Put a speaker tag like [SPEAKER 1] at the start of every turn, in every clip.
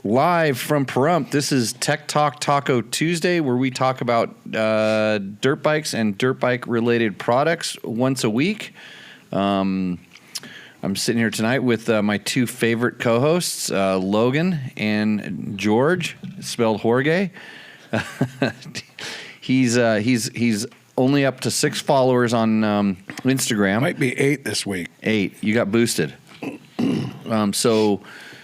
[SPEAKER 1] Live from Pahrump, this is Tech Talk Taco Tuesday, where we talk about dirt bikes and dirt bike related products once a week. I'm sitting here tonight with my two favorite co-hosts, Logan and George, spelled Jorge. He's only up to 6 followers on Instagram.
[SPEAKER 2] Might be 8 this week. 8.
[SPEAKER 1] You got boosted.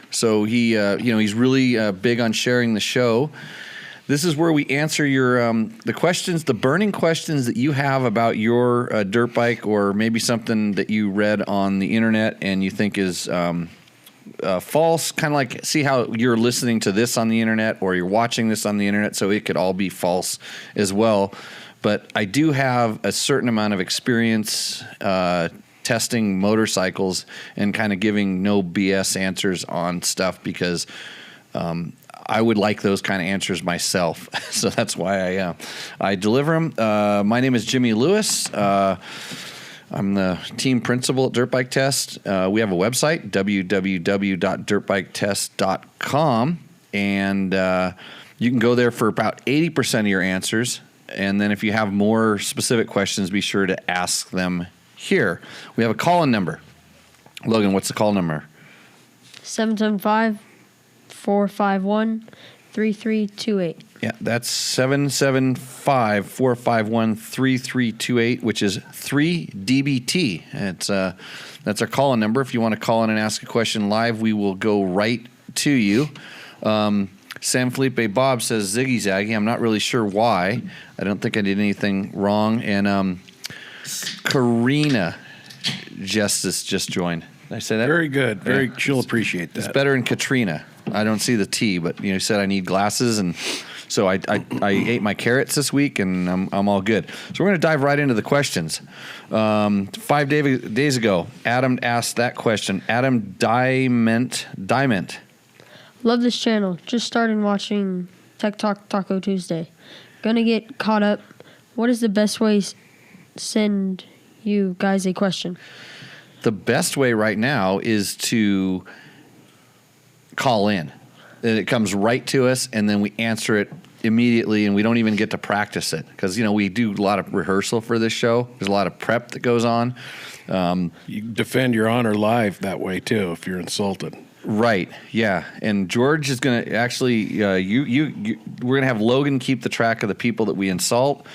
[SPEAKER 1] So he, he's really big on sharing the show. This is where we answer your the questions, the burning questions that you have about your dirt bike, or maybe something that you read on the internet and you think is false. Kind of like, see how you're listening to this on the internet or you're watching this on the internet, so it could all be false as well. But I do have a certain amount of experience testing motorcycles and kind of giving no BS answers on stuff, because I would like those kind of answers myself. So that's why I deliver them. My name is Jimmy Lewis. I'm the team principal at Dirt Bike Test. We have a website, www.dirtbiketest.com, and you can go there for about 80% of your answers. And then if you have more specific questions, be sure to ask them here. We have a call-in number. Logan, what's the call number?
[SPEAKER 3] 775-451-3328.
[SPEAKER 1] Yeah, that's 775-451-3328, which is 3DBT. That's our call-in number. If you want to call in and ask a question live, we will go right to you. Sam Felipe Bob says, Ziggy Zaggy. I'm not really sure why. I don't think I did anything wrong. And Karina Justice just joined. Did I say that?
[SPEAKER 2] Very good. She'll appreciate that.
[SPEAKER 1] It's better than Katrina. I don't see the T, but you said I need glasses, and so I ate my carrots this week, and I'm all good. So we're going to dive right into the questions. 5 days ago, Adam asked that question. Adam Diamond.
[SPEAKER 3] Love this channel. Just started watching Tech Talk Taco Tuesday. Gonna get caught up. What is the best way to send you guys a question?
[SPEAKER 1] The best way right now is to call in. And it comes right to us, and then we answer it immediately, and we don't even get to practice it, because we do a lot of rehearsal for this show. There's a lot of prep that goes on.
[SPEAKER 2] You defend your honor live that way too if you're insulted.
[SPEAKER 1] Right. Yeah. And George is going to actually, we're going to have Logan keep the track of the people that we insult.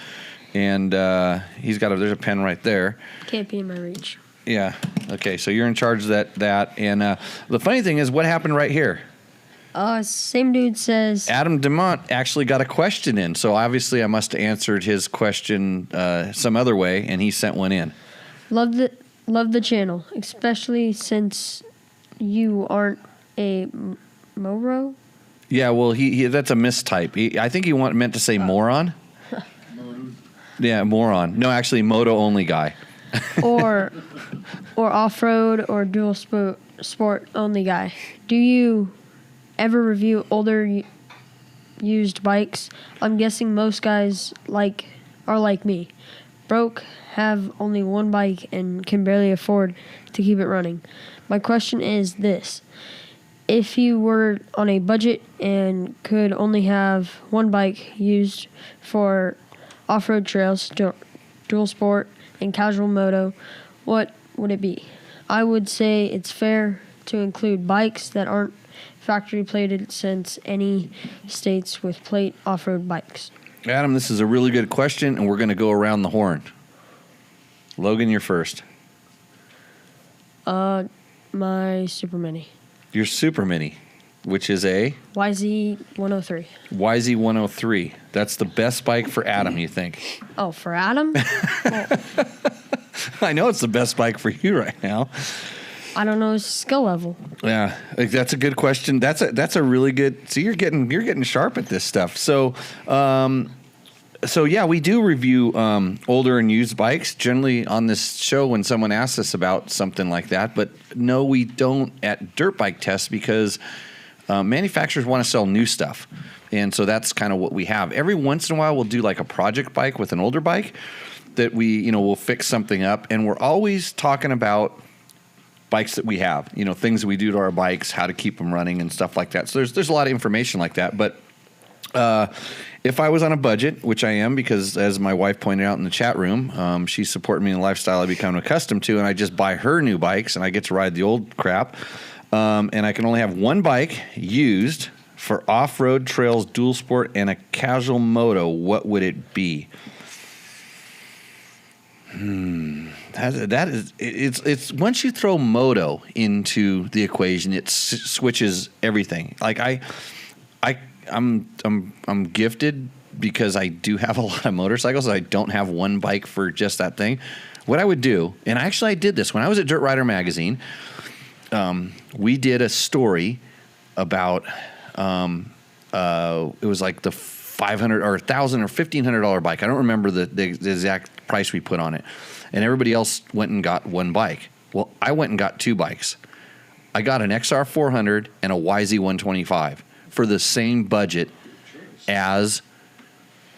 [SPEAKER 1] And he's got there's a pen right there.
[SPEAKER 3] Can't be in my reach.
[SPEAKER 1] Yeah. Okay. So you're in charge of that. And the funny thing is, what happened right here?
[SPEAKER 3] Same dude says
[SPEAKER 1] Adam DeMont actually got a question in. So obviously I must have answered his question some other way, and he sent one in.
[SPEAKER 3] Love the channel, especially since you aren't a Moro?
[SPEAKER 1] Yeah, well, he that's a mistype. I think he meant to say moron. Yeah, moron. No, actually, moto only guy.
[SPEAKER 3] or off-road or dual sport only guy. Do you ever review older used bikes? I'm guessing most guys are like me. Broke, have only one bike, and can barely afford to keep it running. My question is this. If you were on a budget and could only have one bike used for off-road trails, dual sport, and casual moto, what would it be? I would say it's fair to include bikes that aren't factory plated, since any states with plate off-road bikes.
[SPEAKER 1] Adam, this is a really good question, and we're going to go around the horn. Logan, you're first.
[SPEAKER 3] My Super Mini.
[SPEAKER 1] Your Super Mini, which is a?
[SPEAKER 3] YZ103.
[SPEAKER 1] YZ103. That's the best bike for Adam, you think?
[SPEAKER 3] Oh, for Adam? Well,
[SPEAKER 1] I know it's the best bike for you right now.
[SPEAKER 3] I don't know his skill level.
[SPEAKER 1] Yeah, that's a good question. That's a really good. So you're getting sharp at this stuff. So yeah, we do review older and used bikes generally on this show when someone asks us about something like that. But no, we don't at Dirt Bike Test, because manufacturers want to sell new stuff, and so that's kind of what we have. Every once in a while, we'll do like a project bike with an older bike that we'll fix something up, and we're always talking about bikes that we have, things that we do to our bikes, how to keep them running and stuff like that. So there's a lot of information like that. But if I was on a budget, which I am, because as my wife pointed out in the chat room, she's supporting me in the lifestyle I've become accustomed to, and I just buy her new bikes and I get to ride the old crap. And I can only have one bike used for off-road trails, dual sport, and a casual moto. What would it be? That is it's once you throw moto into the equation, it switches everything. Like I'm gifted because I do have a lot of motorcycles. I don't have one bike for just that thing. What I would do, and I did this when I was at Dirt Rider magazine. We did a story about it was like the $500 or $1,000 or $1,500 bike. I don't remember the exact price we put on it. And everybody else went and got one bike. Well, I went and got two bikes. I got an XR 400 and a YZ 125 for the same budget as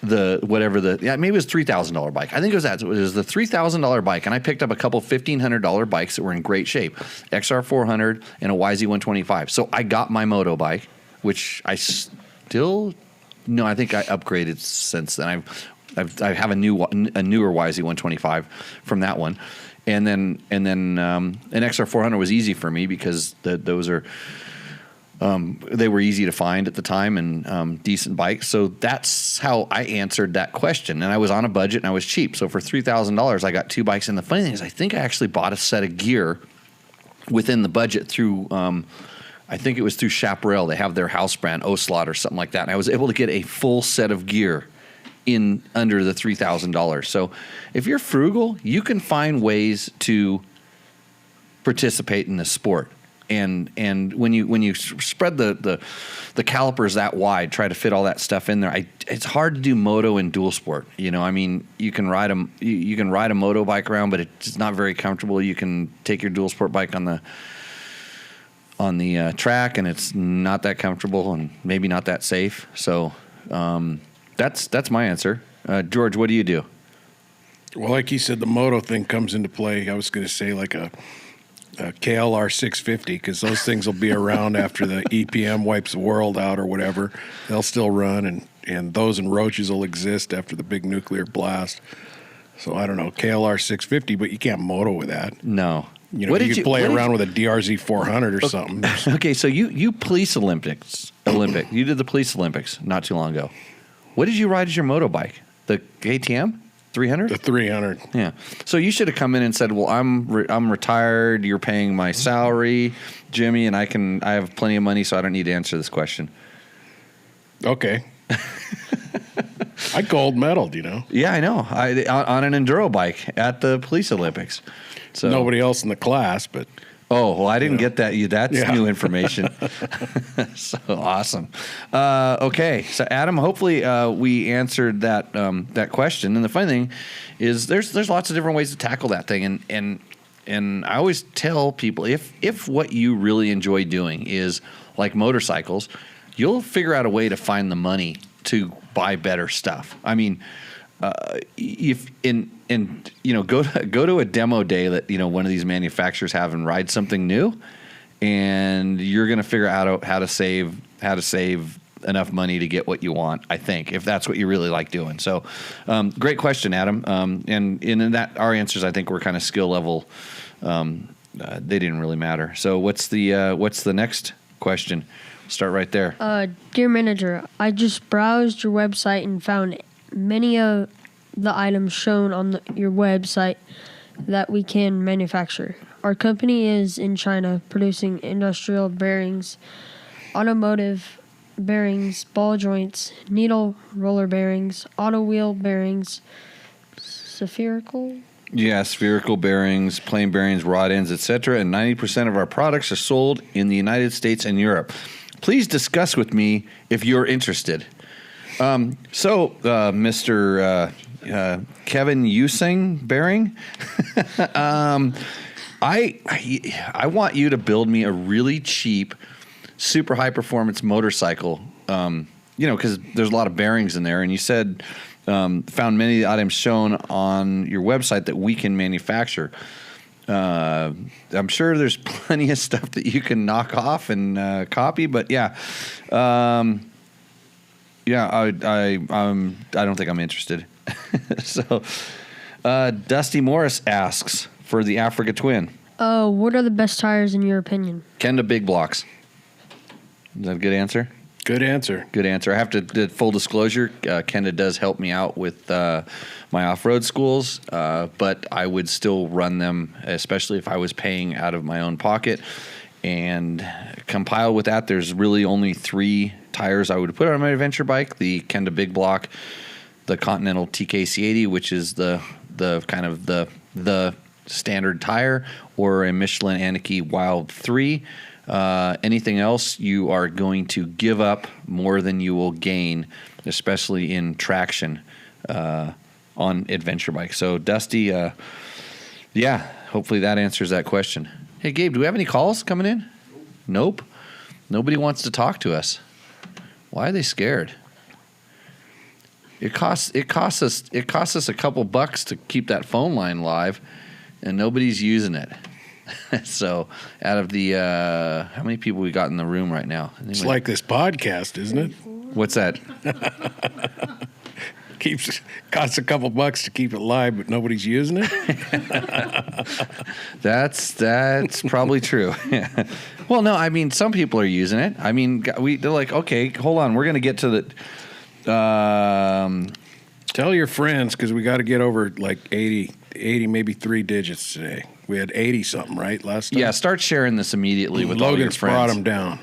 [SPEAKER 1] maybe it was $3,000 bike. I think it was that. It was the $3,000 bike, and I picked up a couple $1,500 bikes that were in great shape, XR 400 and a YZ 125. So I got my moto bike, which I still no, I think I upgraded since then. I have a newer YZ 125 from that one, and then an XR 400 was easy for me because those are. They were easy to find at the time and decent bikes. So that's how I answered that question. And I was on a budget and I was cheap. So for $3,000, I got two bikes. And the funny thing is, I think I actually bought a set of gear within the budget through, I think it was through Chaparral. They have their house brand, Oslot or something like that. And I was able to get a full set of gear in under the $3,000. So if you're frugal, you can find ways to participate in the sport. And when you spread the calipers that wide, try to fit all that stuff in there, it's hard to do moto and dual sport. You can ride a moto bike around, but it's not very comfortable. You can take your dual sport bike on the track, and it's not that comfortable and maybe not that safe. So that's my answer. George, what do you do?
[SPEAKER 2] Well, like you said, the moto thing comes into play. I was going to say like a KLR 650, because those things will be around after the EPM wipes the world out or whatever. They'll still run, and those and roaches will exist after the big nuclear blast. So I don't know, KLR 650, but you can't moto with that.
[SPEAKER 1] No.
[SPEAKER 2] You play around with a DRZ 400 or something.
[SPEAKER 1] Okay, so you police Olympic. You did the police Olympics not too long ago. What did you ride as your motorbike? The KTM 300?
[SPEAKER 2] The 300.
[SPEAKER 1] Yeah. So you should have come in and said, "Well, I'm retired. You're paying my salary, Jimmy, and I have plenty of money, so I don't need to answer this question."
[SPEAKER 2] Okay. I gold medaled,
[SPEAKER 1] Yeah, I know. On an enduro bike at the police Olympics. So
[SPEAKER 2] nobody else in the class, but.
[SPEAKER 1] Oh, well, I didn't get that. That's new information. So awesome. Okay, so Adam, hopefully we answered that question. And the funny thing is, there's lots of different ways to tackle that thing. And I always tell people, if what you really enjoy doing is like motorcycles, you'll figure out a way to find the money to buy better stuff. I mean, go to a demo day that one of these manufacturers have and ride something new, and you're going to figure out how to save enough money to get what you want. I think, if that's what you really like doing. So, great question, Adam. And in that, our answers, I think, were kind of skill level. They didn't really matter. So what's the next question? Start right there.
[SPEAKER 3] Dear manager, I just browsed your website and found many of the items shown on your website that we can manufacture. Our company is in China producing industrial bearings, automotive bearings, ball joints, needle roller bearings, auto wheel bearings, spherical
[SPEAKER 1] bearings, plain bearings, rod ends, etc. And 90% of our products are sold in the United States and Europe. Please discuss with me if you're interested. Mr. Kevin Using Bearing, I want you to build me a really cheap, super high performance motorcycle. Because there's a lot of bearings in there, and you said found many of the items shown on your website that we can manufacture. I'm sure there's plenty of stuff that you can knock off and copy, but yeah. I don't think I'm interested. So, Dusty Morris asks for the Africa Twin.
[SPEAKER 3] What are the best tires in your opinion?
[SPEAKER 1] Kenda Big Blocks. Is that a good answer?
[SPEAKER 2] Good answer.
[SPEAKER 1] Good answer. I have to, full disclosure, Kenda does help me out with my off-road schools, but I would still run them, especially if I was paying out of my own pocket. And compiled with that, there's really only 3 tires I would put on my adventure bike: the Kenda Big Block, the Continental TKC80, which is the kind of the standard tire, or a Michelin Aniki Wild 3. Anything else, you are going to give up more than you will gain, especially in traction on adventure bikes. So, Dusty, hopefully that answers that question. Hey, Gabe, do we have any calls coming in? Nope. Nobody wants to talk to us. Why are they scared? It costs us a couple bucks to keep that phone line live, and nobody's using it. So, out of the how many people we got in the room right now?
[SPEAKER 2] It's like this podcast, isn't it?
[SPEAKER 1] What's that?
[SPEAKER 2] Costs a couple bucks to keep it live, but nobody's using it.
[SPEAKER 1] That's probably true. Well, no, I mean, some people are using it. I mean, they're like, okay, hold on, we're gonna get to the.
[SPEAKER 2] Tell your friends, because we got to get over like 80, maybe 3 digits today. We had 80 something, right, last time?
[SPEAKER 1] Yeah, start sharing this immediately with all your
[SPEAKER 2] Logan's
[SPEAKER 1] friends.
[SPEAKER 2] brought them down.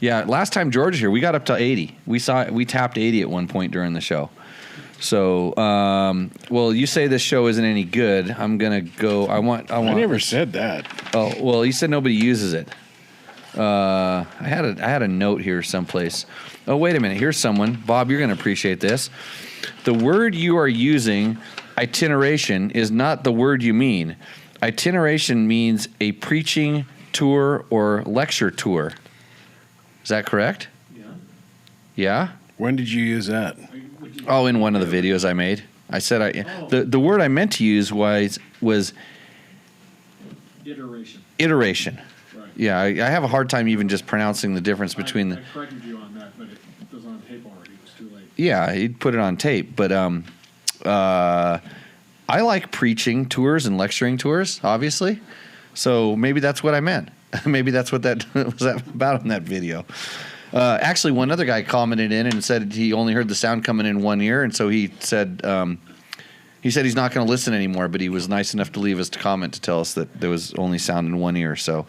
[SPEAKER 1] Yeah, last time George was here, we got up to 80. We tapped 80 at one point during the show. So, well, you say this show isn't any good. I'm gonna go. I
[SPEAKER 2] never said that.
[SPEAKER 1] Oh, well, you said nobody uses it. I had a note here someplace. Oh, wait a minute. Here's someone. Bob, you're gonna appreciate this. The word you are using, itineration, is not the word you mean. Itineration means a preaching tour or lecture tour. Is that correct?
[SPEAKER 4] Yeah.
[SPEAKER 1] Yeah?
[SPEAKER 2] When did you use that?
[SPEAKER 1] Oh, in one of the videos I made. I said the word I meant to use was iteration.
[SPEAKER 4] Right.
[SPEAKER 1] Yeah, I have a hard time even just pronouncing the difference between
[SPEAKER 4] I corrected you on that, but it was on tape already. It was too late.
[SPEAKER 1] Yeah, he'd put it on tape, but I like preaching tours and lecturing tours, obviously. So maybe that's what I meant. Maybe that's what that was about in that video. Actually, one other guy commented in and said he only heard the sound coming in one ear, and so he said he's not going to listen anymore. But he was nice enough to leave us a comment to tell us that there was only sound in one ear. So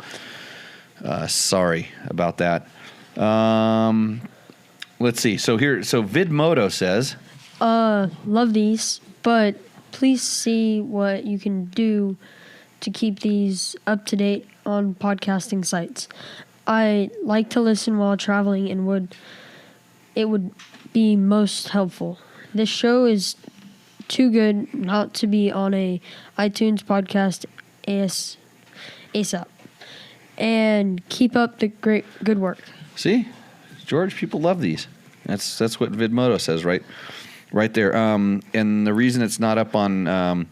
[SPEAKER 1] sorry about that. Let's see. So Vidmoto says,
[SPEAKER 3] Love these, but please see what you can do to keep these up to date on podcasting sites. I like to listen while traveling and it would be most helpful. This show is too good not to be on a iTunes podcast ASAP. And keep up the good work.
[SPEAKER 1] See, George, people love these. That's what Vidmoto says right there. And the reason it's not up on the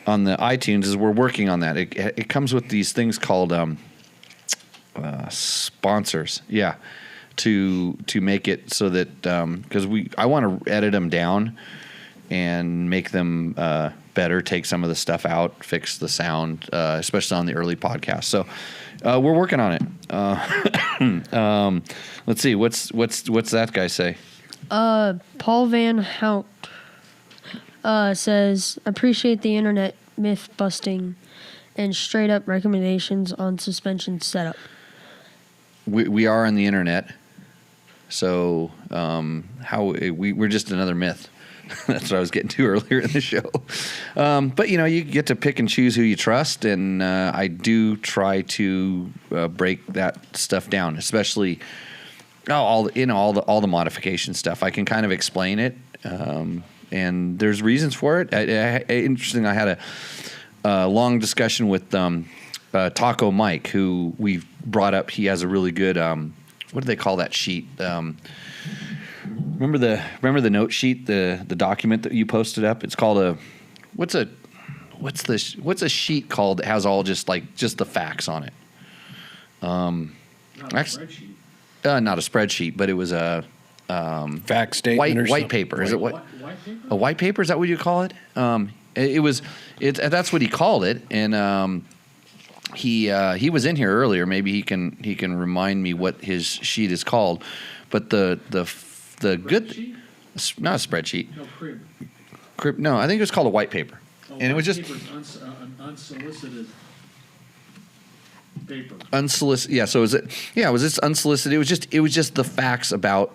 [SPEAKER 1] iTunes is we're working on that. It comes with these things called sponsors. Yeah, to make it so that because I want to edit them down and make them better. Take some of the stuff out, fix the sound, especially on the early podcast. So we're working on it. Let's see. What's that guy say?
[SPEAKER 3] Paul Van Hout says, appreciate the internet myth busting and straight up recommendations on suspension setup.
[SPEAKER 1] We are on the internet, so we're just another myth. That's what I was getting to earlier in the show. But you get to pick and choose who you trust, and I do try to break that stuff down, especially all the modification stuff. I can kind of explain it, and there's reasons for it. Interesting. I had a long discussion with Taco Mike, who we've brought up. He has a really good what do they call that sheet? Remember the note sheet, the document that you posted up? It's called what what's a sheet called that has all just the facts on it?
[SPEAKER 4] Not a spreadsheet.
[SPEAKER 1] Not a spreadsheet, but it was a
[SPEAKER 2] Fact statement or
[SPEAKER 1] white
[SPEAKER 2] something?
[SPEAKER 1] paper. Is it what?
[SPEAKER 4] White paper?
[SPEAKER 1] A white paper? Is that what you call it? That's what he called it, and he was in here earlier. Maybe he can remind me what his sheet is called. But the good,
[SPEAKER 4] Spreadsheet?
[SPEAKER 1] not a spreadsheet.
[SPEAKER 4] No, crib.
[SPEAKER 1] No, I think it was called a white paper,
[SPEAKER 4] Oh,
[SPEAKER 1] and it was
[SPEAKER 4] white
[SPEAKER 1] just
[SPEAKER 4] paper's an unsolicited paper.
[SPEAKER 1] unsolicited. Yeah, so it was just unsolicited. It was just the facts about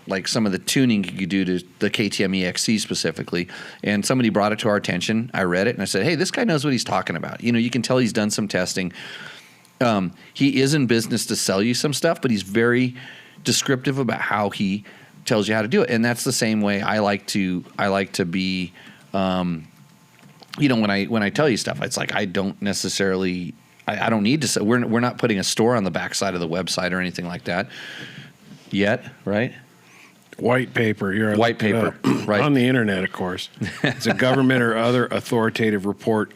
[SPEAKER 1] like some of the tuning you could do to the KTM EXC specifically. And somebody brought it to our attention. I read it and I said, hey, this guy knows what he's talking about. You can tell he's done some testing. He is in business to sell you some stuff, but he's very descriptive about how he tells you how to do it. And that's the same way I like to be, when I tell you stuff, it's like I don't necessarily, I don't need to say, we're not putting a store on the backside of the website or anything like that yet, right?
[SPEAKER 2] White paper. You're
[SPEAKER 1] White paper, right.
[SPEAKER 2] On the internet, of course. It's a government or other authoritative report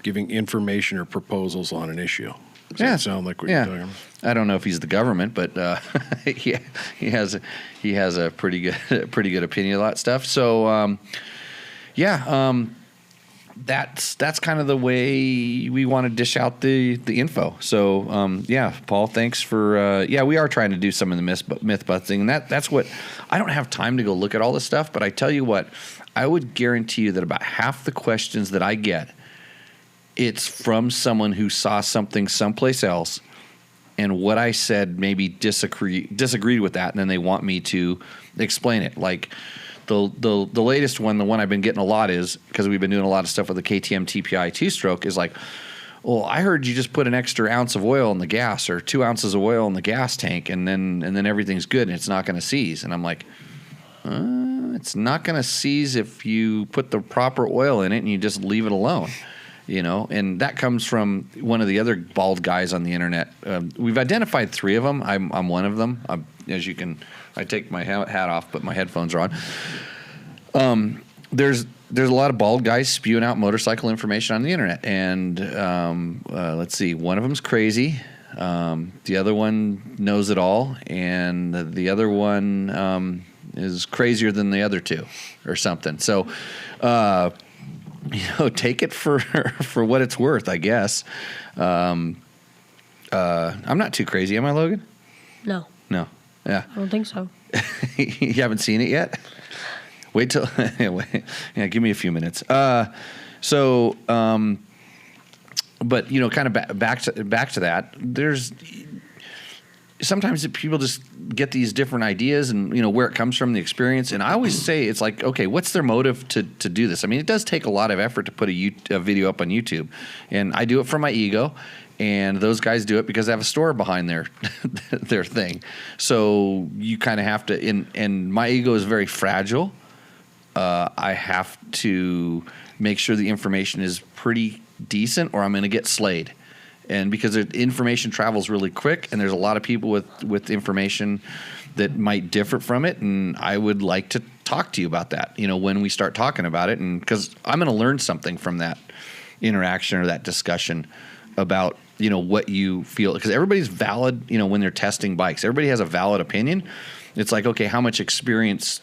[SPEAKER 2] giving information or proposals on an issue. Does that sound like what you're talking about?
[SPEAKER 1] I don't know if he's the government, but he has a pretty good opinion of that stuff. So that's kind of the way we want to dish out the info. So Paul, thanks for we are trying to do some of the myth busting, and that's what I don't have time to go look at all this stuff. But I tell you what, I would guarantee you that about half the questions that I get, it's from someone who saw something someplace else, and what I said maybe disagreed with that, and then they want me to explain it. Like the latest one, the one I've been getting a lot is, because we've been doing a lot of stuff with the KTM TPI 2-stroke, is like, well, I heard you just put an extra ounce of oil in the gas or 2 ounces of oil in the gas tank, and then everything's good and it's not going to seize. And I'm like, it's not going to seize if you put the proper oil in it and you just leave it alone. And that comes from one of the other bald guys on the internet. We've identified 3 of them. I'm one of them. As you can, I take my hat off, but my headphones are on. There's a lot of bald guys spewing out motorcycle information on the internet, and let's see, one of them's crazy. The other one knows it all, and the other one is crazier than the other 2, or something. So. Take it for what it's worth, I guess. I'm not too crazy, am I, Logan?
[SPEAKER 3] No,
[SPEAKER 1] No. Yeah.
[SPEAKER 3] I don't think so.
[SPEAKER 1] You haven't seen it yet? Wait till. Give me a few minutes. But kind of back to that. There's sometimes people just get these different ideas and, where it comes from, the experience. And I always say, it's like, okay, what's their motive to do this? I mean, it does take a lot of effort to put a video up on YouTube. And I do it for my ego. And those guys do it because they have a store behind their thing. So you kind of have to, and my ego is very fragile. I have to make sure the information is pretty decent or I'm going to get slayed. And because the information travels really quick, and there's a lot of people with information that might differ from it, and I would like to talk to you about that, when we start talking about it, and because I'm going to learn something from that interaction or that discussion about, what you feel, because everybody's valid, when they're testing bikes. Everybody has a valid opinion. It's like, okay, how much experience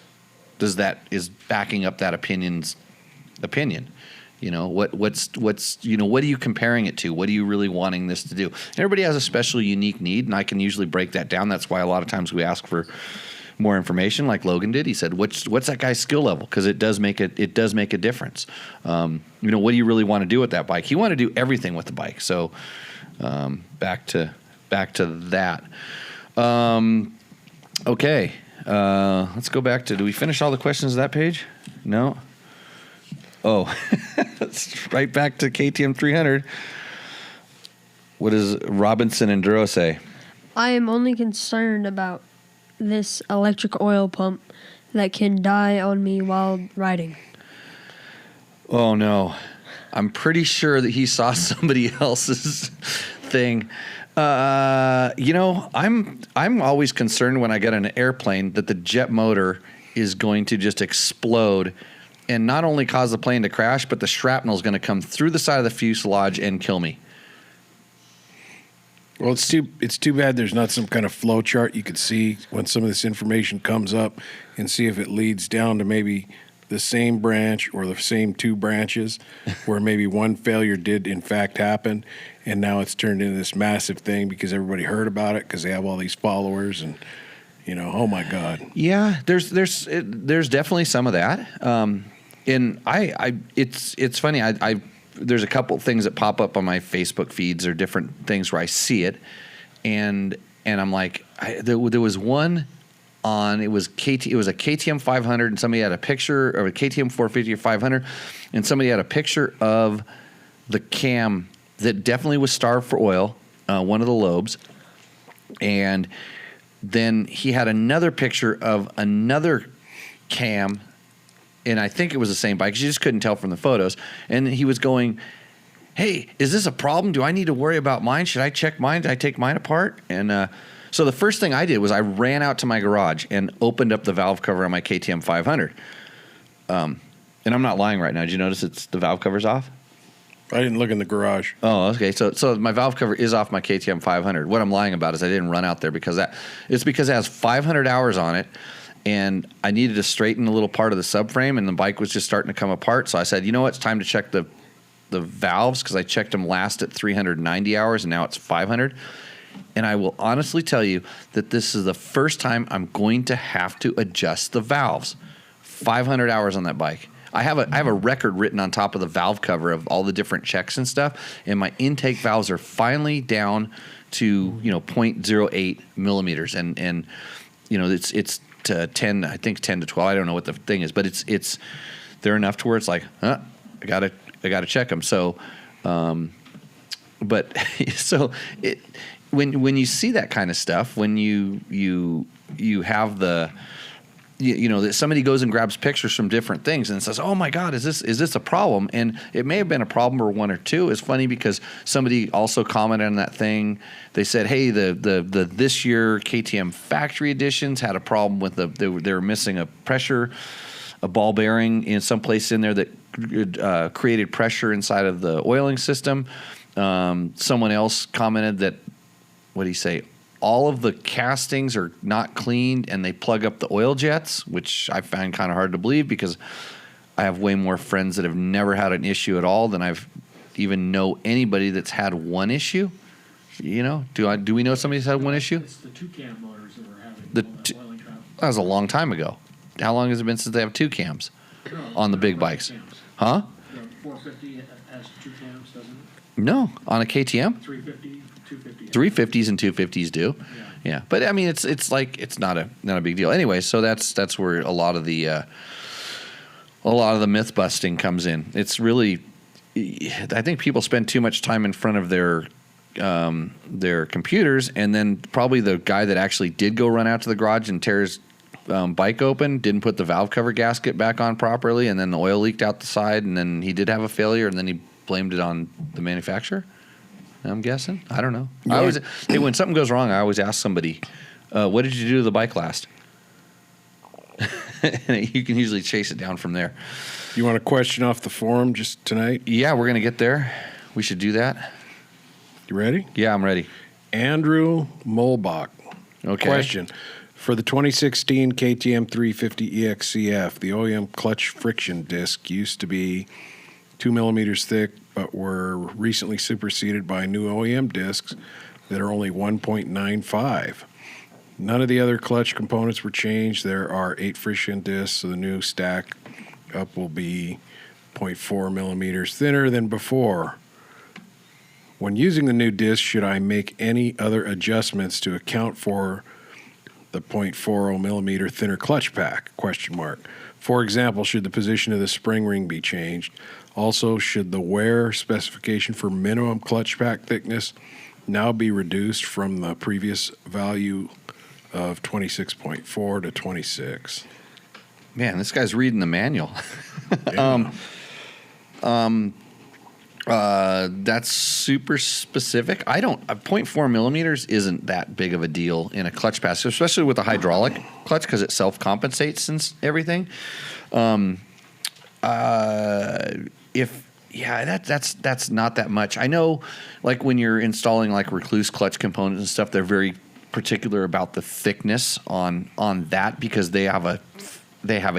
[SPEAKER 1] is backing up that opinion's opinion? What's what are you comparing it to? What are you really wanting this to do? Everybody has a special, unique need, and I can usually break that down. That's why a lot of times we ask for more information, like Logan did. He said, "What's that guy's skill level?" Because it does make a difference. What do you really want to do with that bike? He wanted to do everything with the bike. So back to that. Okay, let's go back to. Do we finish all the questions of that page? No. Oh, let's right back to KTM 300. What does Robinson Enduro say?
[SPEAKER 3] I am only concerned about this electric oil pump that can die on me while riding.
[SPEAKER 1] Oh, no. I'm pretty sure that he saw somebody else's thing. I'm always concerned when I get on an airplane that the jet motor is going to just explode and not only cause the plane to crash, but the shrapnel is going to come through the side of the fuselage and kill me.
[SPEAKER 2] Well, it's too bad there's not some kind of flow chart you could see when some of this information comes up and see if it leads down to maybe the same branch or the same two branches where maybe one failure did in fact happen, and now it's turned into this massive thing because everybody heard about it because they have all these followers and, oh my God.
[SPEAKER 1] Yeah, there's definitely some of that. And it's funny. There's a couple things that pop up on my Facebook feeds or different things where I see it, and I'm like, there was one on, it was a KTM 500, and somebody had a picture of a KTM 450 or 500, and somebody had a picture of the cam that definitely was starved for oil, one of the lobes, and then he had another picture of another cam, and I think it was the same bike. You just couldn't tell from the photos. And he was going, hey, is this a problem? Do I need to worry about mine? Should I check mine? Did I take mine apart? And so the first thing I did was I ran out to my garage and opened up the valve cover on my KTM 500. And I'm not lying right now. Did you notice the valve cover's off?
[SPEAKER 2] I didn't look in the garage.
[SPEAKER 1] Oh, okay. So my valve cover is off my KTM 500. What I'm lying about is I didn't run out there because it has 500 hours on it, and I needed to straighten a little part of the subframe, and the bike was just starting to come apart. So I said, you know what? It's time to check the valves, because I checked them last at 390 hours, and now it's 500. And I will honestly tell you that this is the first time I'm going to have to adjust the valves. 500 hours on that bike. I have a record written on top of the valve cover of all the different checks and stuff, and my intake valves are finally down to 0.08 millimeters, and it's to 10, I think 10 to 12. I don't know what the thing is, but it's they're enough to where it's like, I gotta check them. So, but so it when you see that kind of stuff, when you have the that somebody goes and grabs pictures from different things and says, "Oh my God, is this a problem?" And it may have been a problem or one or two. It's funny because somebody also commented on that thing. They said, "Hey, the this year KTM Factory Editions had a problem with they were missing a ball bearing in some place in there that created pressure inside of the oiling system." Someone else commented that, what did he say? All of the castings are not cleaned and they plug up the oil jets, which I find kind of hard to believe because I have way more friends that have never had an issue at all than I've even know anybody that's had one issue. Do we know somebody's had one issue?
[SPEAKER 4] It's the two cam motors that we're having. Oiling trap.
[SPEAKER 1] That was a long time ago. How long has it been since they have two cams on the big bikes?
[SPEAKER 4] Cams.
[SPEAKER 1] Huh?
[SPEAKER 4] The 450 has two cams, doesn't it?
[SPEAKER 1] No, on a KTM?
[SPEAKER 4] 350, 250.
[SPEAKER 1] 350s and 250s do. Yeah. But I mean, it's like, it's not a big deal. Anyway, so that's where a lot of the myth busting comes in. It's really, I think people spend too much time in front of their computers, and then probably the guy that actually did go run out to the garage and tear his bike open didn't put the valve cover gasket back on properly, and then the oil leaked out the side, and then he did have a failure, and then he blamed it on the manufacturer. I'm guessing. I don't know. Yeah. When something goes wrong, I always ask somebody, "What did you do to the bike last?" And you can usually chase it down from there.
[SPEAKER 2] You want a question off the forum just tonight?
[SPEAKER 1] Yeah, we're gonna get there. We should do that.
[SPEAKER 2] You ready?
[SPEAKER 1] Yeah, I'm ready.
[SPEAKER 2] Andrew Molbach.
[SPEAKER 1] Okay.
[SPEAKER 2] Question. For the 2016 KTM 350 EXCF, the OEM clutch friction disc used to be 2 millimeters thick, but were recently superseded by new OEM discs that are only 1.95. None of the other clutch components were changed. There are 8 friction discs, so the new stack up will be 0.4 millimeters thinner than before. When using the new disc, should I make any other adjustments to account for the 0.40 millimeter thinner clutch pack? Question mark. For example, should the position of the spring ring be changed? Also, should the wear specification for minimum clutch pack thickness now be reduced from the previous value of 26.4 to 26?
[SPEAKER 1] Man, this guy's reading the manual.
[SPEAKER 2] Yeah.
[SPEAKER 1] That's super specific. 0.4 millimeters isn't that big of a deal in a clutch pack, especially with a hydraulic clutch because it self-compensates and everything. That's not that much. I know, like when you're installing like recluse clutch components and stuff, they're very particular about the thickness on that because they have a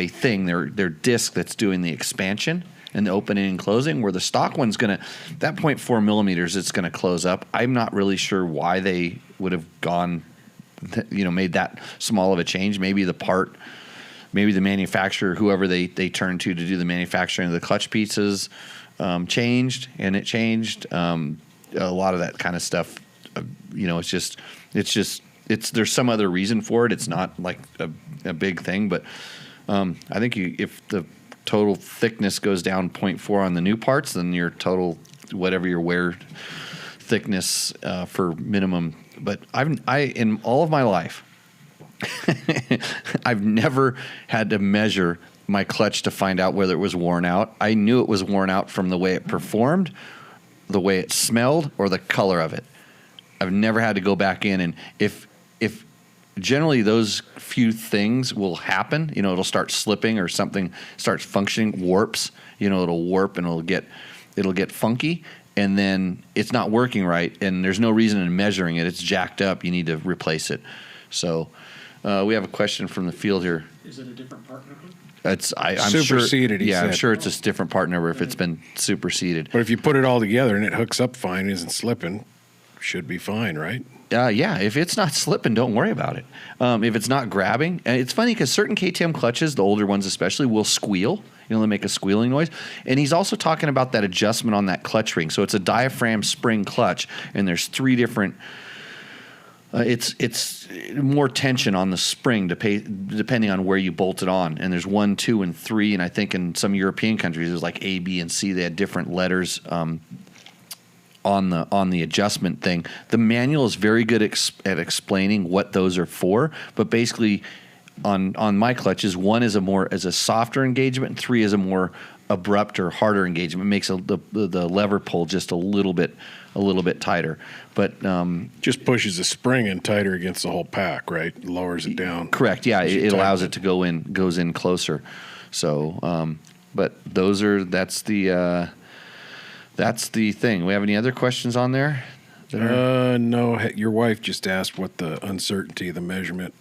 [SPEAKER 1] thing, their disc that's doing the expansion and the opening and closing. Where the stock one's that 0.4 millimeters, it's gonna close up. I'm not really sure why they would have gone, made that small of a change. Maybe the manufacturer, whoever they turned to do the manufacturing of the clutch pieces, changed, and it changed. A lot of that kind of stuff, there's some other reason for it. It's not like a big thing, but I think if the total thickness goes down 0.4 on the new parts, then your total, whatever your wear thickness for minimum. But in all of my life, I've never had to measure my clutch to find out whether it was worn out. I knew it was worn out from the way it performed, the way it smelled, or the color of it. I've never had to go back in, and if generally those few things will happen, it'll start slipping or something starts functioning, warps, it'll warp and it'll get funky, and then it's not working right, and there's no reason in measuring it. It's jacked up. You need to replace it. So we have a question from the field here.
[SPEAKER 4] Is it a different part number?
[SPEAKER 1] I'm
[SPEAKER 2] superseded.
[SPEAKER 1] Sure,
[SPEAKER 2] he said.
[SPEAKER 1] I'm sure it's a different part number if it's been superseded.
[SPEAKER 2] But if you put it all together and it hooks up fine, isn't slipping, should be fine, right?
[SPEAKER 1] Yeah, if it's not slipping, don't worry about it. If it's not grabbing, and it's funny because certain KTM clutches, the older ones especially, will squeal. They make a squealing noise. And he's also talking about that adjustment on that clutch ring. So it's a diaphragm spring clutch, and there's three different. It's more tension on the spring depending on where you bolt it on. And there's 1, 2, and 3. And I think in some European countries, there's like A, B, and C. They had different letters on the adjustment thing. The manual is very good at explaining what those are for. But basically, on my clutches, 1 is a softer engagement, and 3 is a more abrupt or harder engagement. It makes the lever pull just a little bit tighter. But
[SPEAKER 2] just pushes the spring in tighter against the whole pack, right? Lowers it down.
[SPEAKER 1] Correct. Yeah, it allows it to goes in closer. So, but that's the thing. We have any other questions on there?
[SPEAKER 2] No. Your wife just asked what the uncertainty of the measurement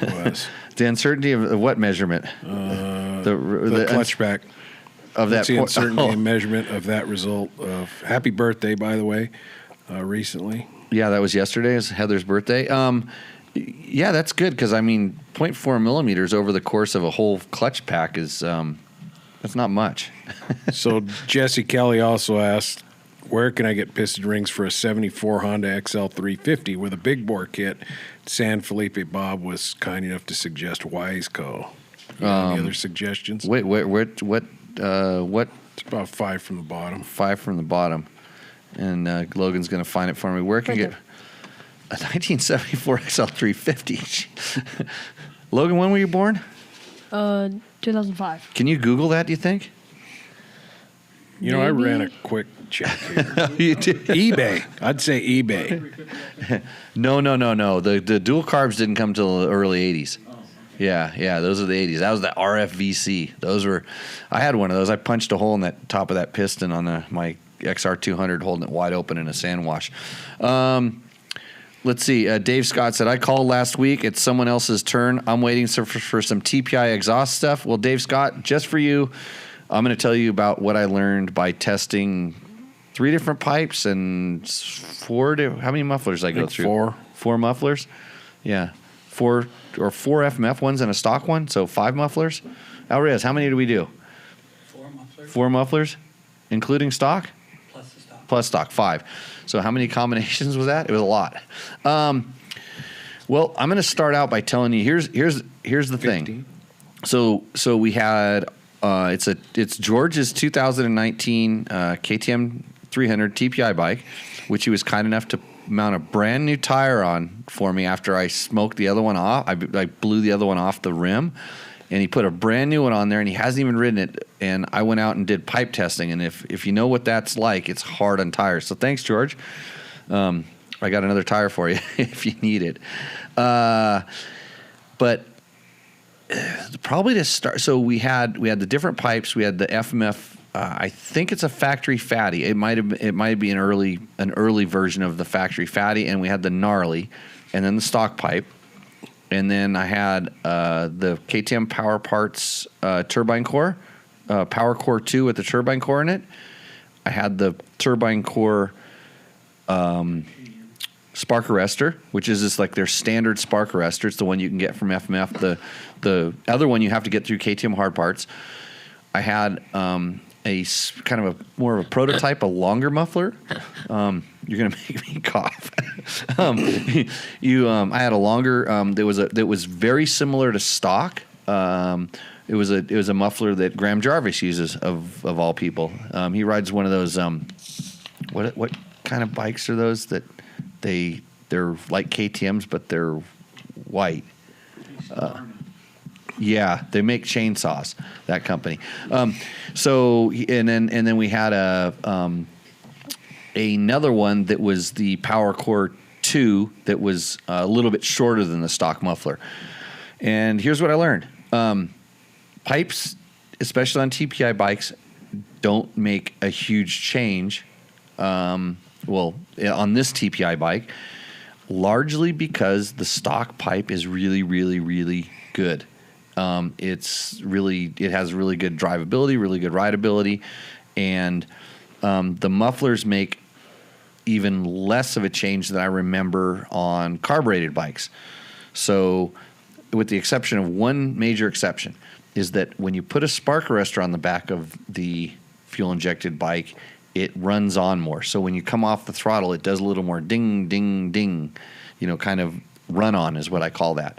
[SPEAKER 2] was.
[SPEAKER 1] The uncertainty of what measurement?
[SPEAKER 2] The clutch pack.
[SPEAKER 1] Of
[SPEAKER 2] That's
[SPEAKER 1] that
[SPEAKER 2] the uncertainty and measurement of that result. Happy birthday, by the way, recently.
[SPEAKER 1] Yeah, that was yesterday. It was Heather's birthday. Yeah, that's good because 0.4 millimeters over the course of a whole clutch pack is that's not much.
[SPEAKER 2] So Jesse Kelly also asked, where can I get piston rings for a 74 Honda XL 350 with a big bore kit? San Felipe Bob was kind enough to suggest Wiseco. Any other suggestions?
[SPEAKER 1] Wait, what?
[SPEAKER 2] It's about 5 from the bottom.
[SPEAKER 1] 5 from the bottom. And Logan's going to find it for me. Where can I get a 1974 XL 350? Logan, when were you born?
[SPEAKER 3] 2005.
[SPEAKER 1] Can you Google that, do you think?
[SPEAKER 2] I ran a quick check here.
[SPEAKER 1] You did?
[SPEAKER 2] eBay. I'd say eBay.
[SPEAKER 1] No. The dual carbs didn't come till the early 80s. Yeah, those are the 80s. That was the RFVC. I had one of those. I punched a hole in that top of that piston on my XR200, holding it wide open in a sand wash. Let's see. Dave Scott said, I called last week. It's someone else's turn. I'm waiting for some TPI exhaust stuff. Well, Dave Scott, just for you, I'm going to tell you about what I learned by testing 3 different pipes and 4. How many mufflers did I go through? 4 mufflers? Yeah. 4 FMF ones and a stock one, so 5 mufflers. Alrez, how many do we do?
[SPEAKER 5] 4 mufflers.
[SPEAKER 1] 4 mufflers, including stock?
[SPEAKER 5] Plus the stock.
[SPEAKER 1] Plus stock, 5. So how many combinations was that? It was a lot. Well, I'm going to start out by telling you, here's the thing. So we had, it's George's 2019 KTM 300 TPI bike, which he was kind enough to mount a brand new tire on for me after I smoked the other one off. I blew the other one off the rim, and he put a brand new one on there, and he hasn't even ridden it. And I went out and did pipe testing, and if you know what that's like, it's hard on tires. So thanks, George. I got another tire for you if you need it. But probably to start. So we had the different pipes. We had the FMF. I think it's a factory fatty. It might be an early version of the factory fatty, and we had the gnarly, and then the stock pipe, and then I had the KTM Power Parts turbine core, Power Core 2 with the turbine core in it. I had the turbine core spark arrestor, which is just like their standard spark arrestor. It's the one you can get from FMF. The other one you have to get through KTM Hard Parts. I had kind of more of a prototype, a longer muffler. You're gonna make me cough. I had a longer. That was very similar to stock. It was a muffler that Graham Jarvis uses of all people. He rides one of those. What kind of bikes are those that they're like KTM's but they're white? Yeah, they make chainsaws. That company. So and then we had another one that was the Power Core 2 that was a little bit shorter than the stock muffler. And here's what I learned: pipes, especially on TPI bikes, don't make a huge change. On this TPI bike, largely because the stock pipe is really, really, really good. It has really good drivability, really good rideability, and the mufflers make even less of a change than I remember on carbureted bikes. So, with the exception of one major exception, is that when you put a spark arrestor on the back of the fuel-injected bike, it runs on more. So when you come off the throttle, it does a little more ding, ding, ding, kind of run on is what I call that.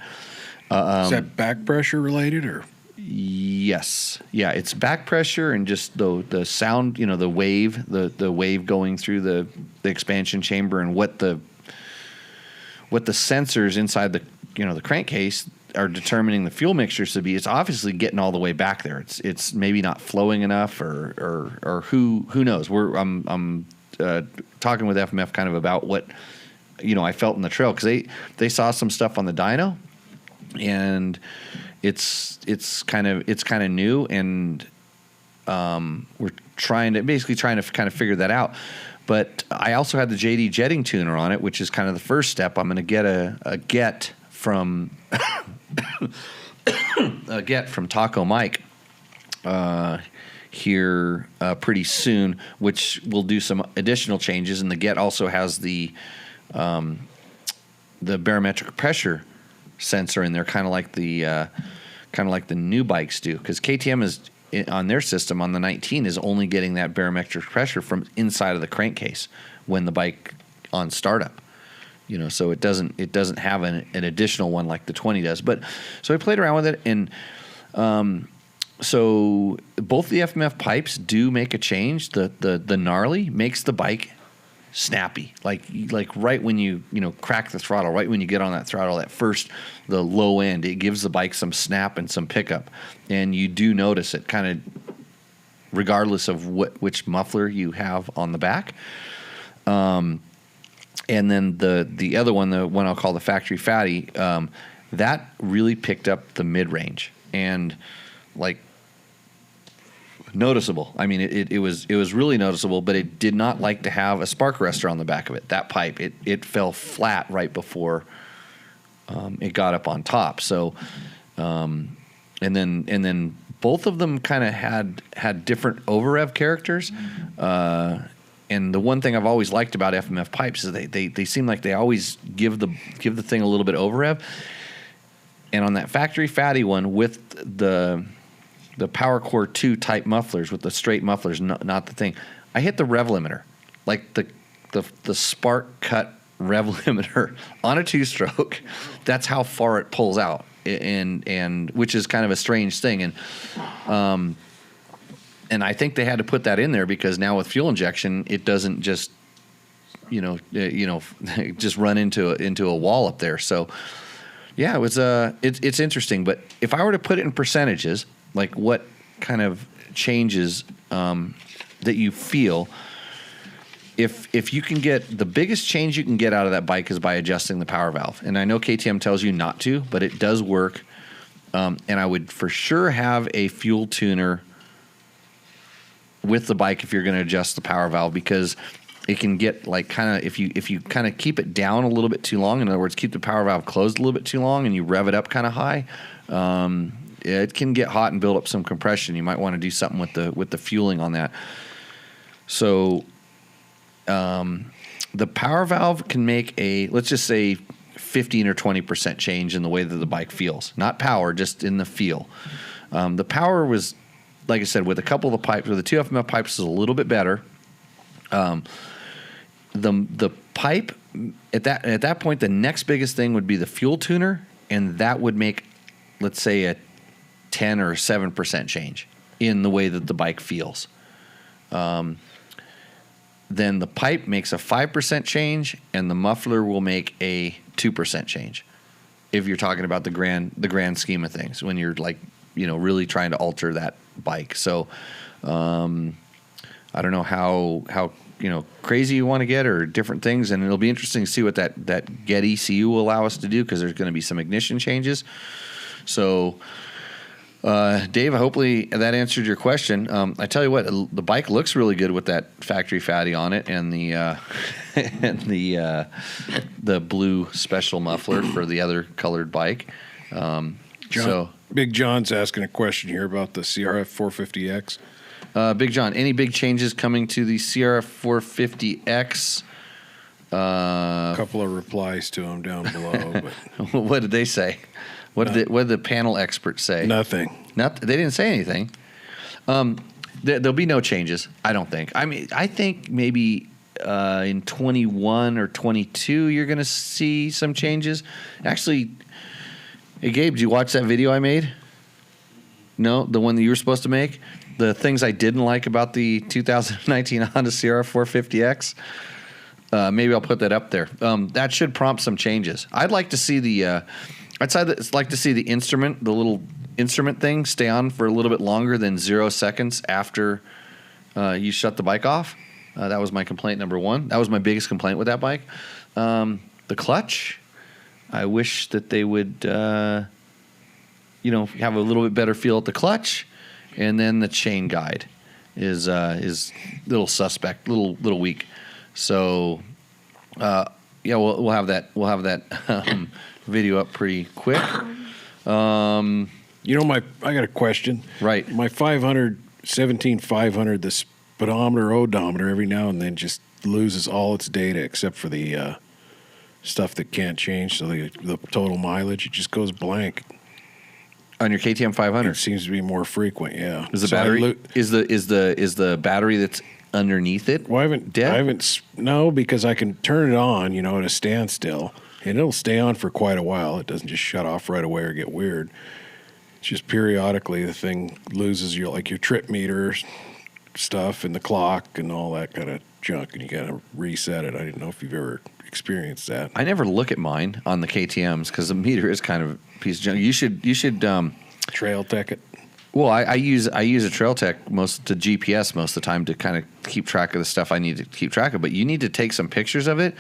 [SPEAKER 2] Is that back pressure related or?
[SPEAKER 1] Yes. Yeah, it's back pressure and just the sound, the wave, the wave going through the expansion chamber and what the sensors inside the crankcase are determining the fuel mixtures to be. It's obviously getting all the way back there. It's maybe not flowing enough or who knows. I'm talking with FMF kind of about what I felt in the trail, because they saw some stuff on the dyno, and it's kind of new, and we're trying to kind of figure that out. But I also had the JD jetting tuner on it, which is kind of the first step. I'm going to get a get from from Taco Mike here pretty soon, which will do some additional changes. And the get also has the barometric pressure sensor in there, kind of like the new bikes do, because KTM is on their system on the 19 is only getting that barometric pressure from inside of the crankcase when the bike on startup. So it doesn't have an additional one like the 20 does. But so I played around with it, and so both the FMF pipes do make a change. The gnarly makes the bike snappy, like right when you crack the throttle, right when you get on that throttle at first, the low end, it gives the bike some snap and some pickup, and you do notice it kind of regardless of which muffler you have on the back. And then the other one, the one I'll call the factory fatty, that really picked up the mid range and like noticeable. I mean, it was really noticeable, but it did not like to have a spark arrestor on the back of it. That pipe, it fell flat right before it got up on top. So, and then both of them kind of had different over rev characters. And the one thing I've always liked about FMF pipes is they seem like they always give the thing a little bit over rev. And on that factory fatty one with the Power Core 2 type mufflers, with the straight mufflers, not the thing, I hit the rev limiter, like the spark cut rev limiter on a 2-stroke. That's how far it pulls out, and which is kind of a strange thing. And I think they had to put that in there because now with fuel injection, it doesn't just, just run into a wall up there. So, yeah, it was it's interesting. But if I were to put it in percentages, like what kind of changes that you feel, if you can get the biggest change you can get out of that bike is by adjusting the power valve. And I know KTM tells you not to, but it does work. And I would for sure have a fuel tuner with the bike if you're going to adjust the power valve, because it can get like kind of, if you kind of keep it down a little bit too long, in other words, keep the power valve closed a little bit too long and you rev it up kind of high, it can get hot and build up some compression. You might want to do something with the fueling on that. So the power valve can make a, let's just say 15 or 20% change in the way that the bike feels. Not power, just in the feel. The power was, like I said, with a couple of the pipes, with the 2 FMF pipes is a little bit better. The pipe at that point, the next biggest thing would be the fuel tuner, and that would make, let's say, a 10 or 7% change in the way that the bike feels. Then the pipe makes a 5% change, and the muffler will make a 2% change. If you're talking about the grand scheme of things, when you're like, really trying to alter that bike. So, I don't know how crazy you want to get or different things, and it'll be interesting to see what that Get ECU will allow us to do, because there's going to be some ignition changes. So, Dave, hopefully that answered your question. I tell you what, the bike looks really good with that factory fatty on it, and the the blue special muffler for the other colored bike.
[SPEAKER 2] Big John's asking a question here about the CRF 450X.
[SPEAKER 1] Big John, any big changes coming to the CRF 450X?
[SPEAKER 2] A couple of replies to him down below. But
[SPEAKER 1] what did they say? What did the panel experts say?
[SPEAKER 2] nothing.
[SPEAKER 1] They didn't say anything. There'll be no changes, I don't think. I mean, I think maybe in 21 or 22 you're going to see some changes. Actually, hey, Gabe, did you watch that video I made? No? The one that you were supposed to make? The things I didn't like about the 2019 Honda CRF 450X? Maybe I'll put that up there. That should prompt some changes. I'd like to see the instrument, the little instrument thing, stay on for a little bit longer than 0 seconds after you shut the bike off. That was my complaint number one. That was my biggest complaint with that bike. The clutch, I wish that they would, have a little bit better feel at the clutch, and then the chain guide is little suspect, little weak. So, we'll have that. We'll have that video up pretty quick.
[SPEAKER 2] I got a question.
[SPEAKER 1] Right.
[SPEAKER 2] My 17500, the speedometer, odometer, every now and then just loses all its data except for the stuff that can't change. So the total mileage, it just goes blank.
[SPEAKER 1] On your KTM 500,
[SPEAKER 2] It seems to be more frequent. Yeah.
[SPEAKER 1] is the battery is the battery that's underneath it?
[SPEAKER 2] Well,
[SPEAKER 1] dead?
[SPEAKER 2] No, because I can turn it on, at a standstill, and it'll stay on for quite a while. It doesn't just shut off right away or get weird. It's just periodically the thing loses your trip meter stuff and the clock and all that kind of junk, and you got to reset it. I didn't know if you've ever experienced that.
[SPEAKER 1] I never look at mine on the KTMs because the meter is kind of a piece of junk. You should
[SPEAKER 2] Trail Tech it.
[SPEAKER 1] Well, I use a Trail Tech to GPS most of the time to kind of keep track of the stuff I need to keep track of. But you need to take some pictures of it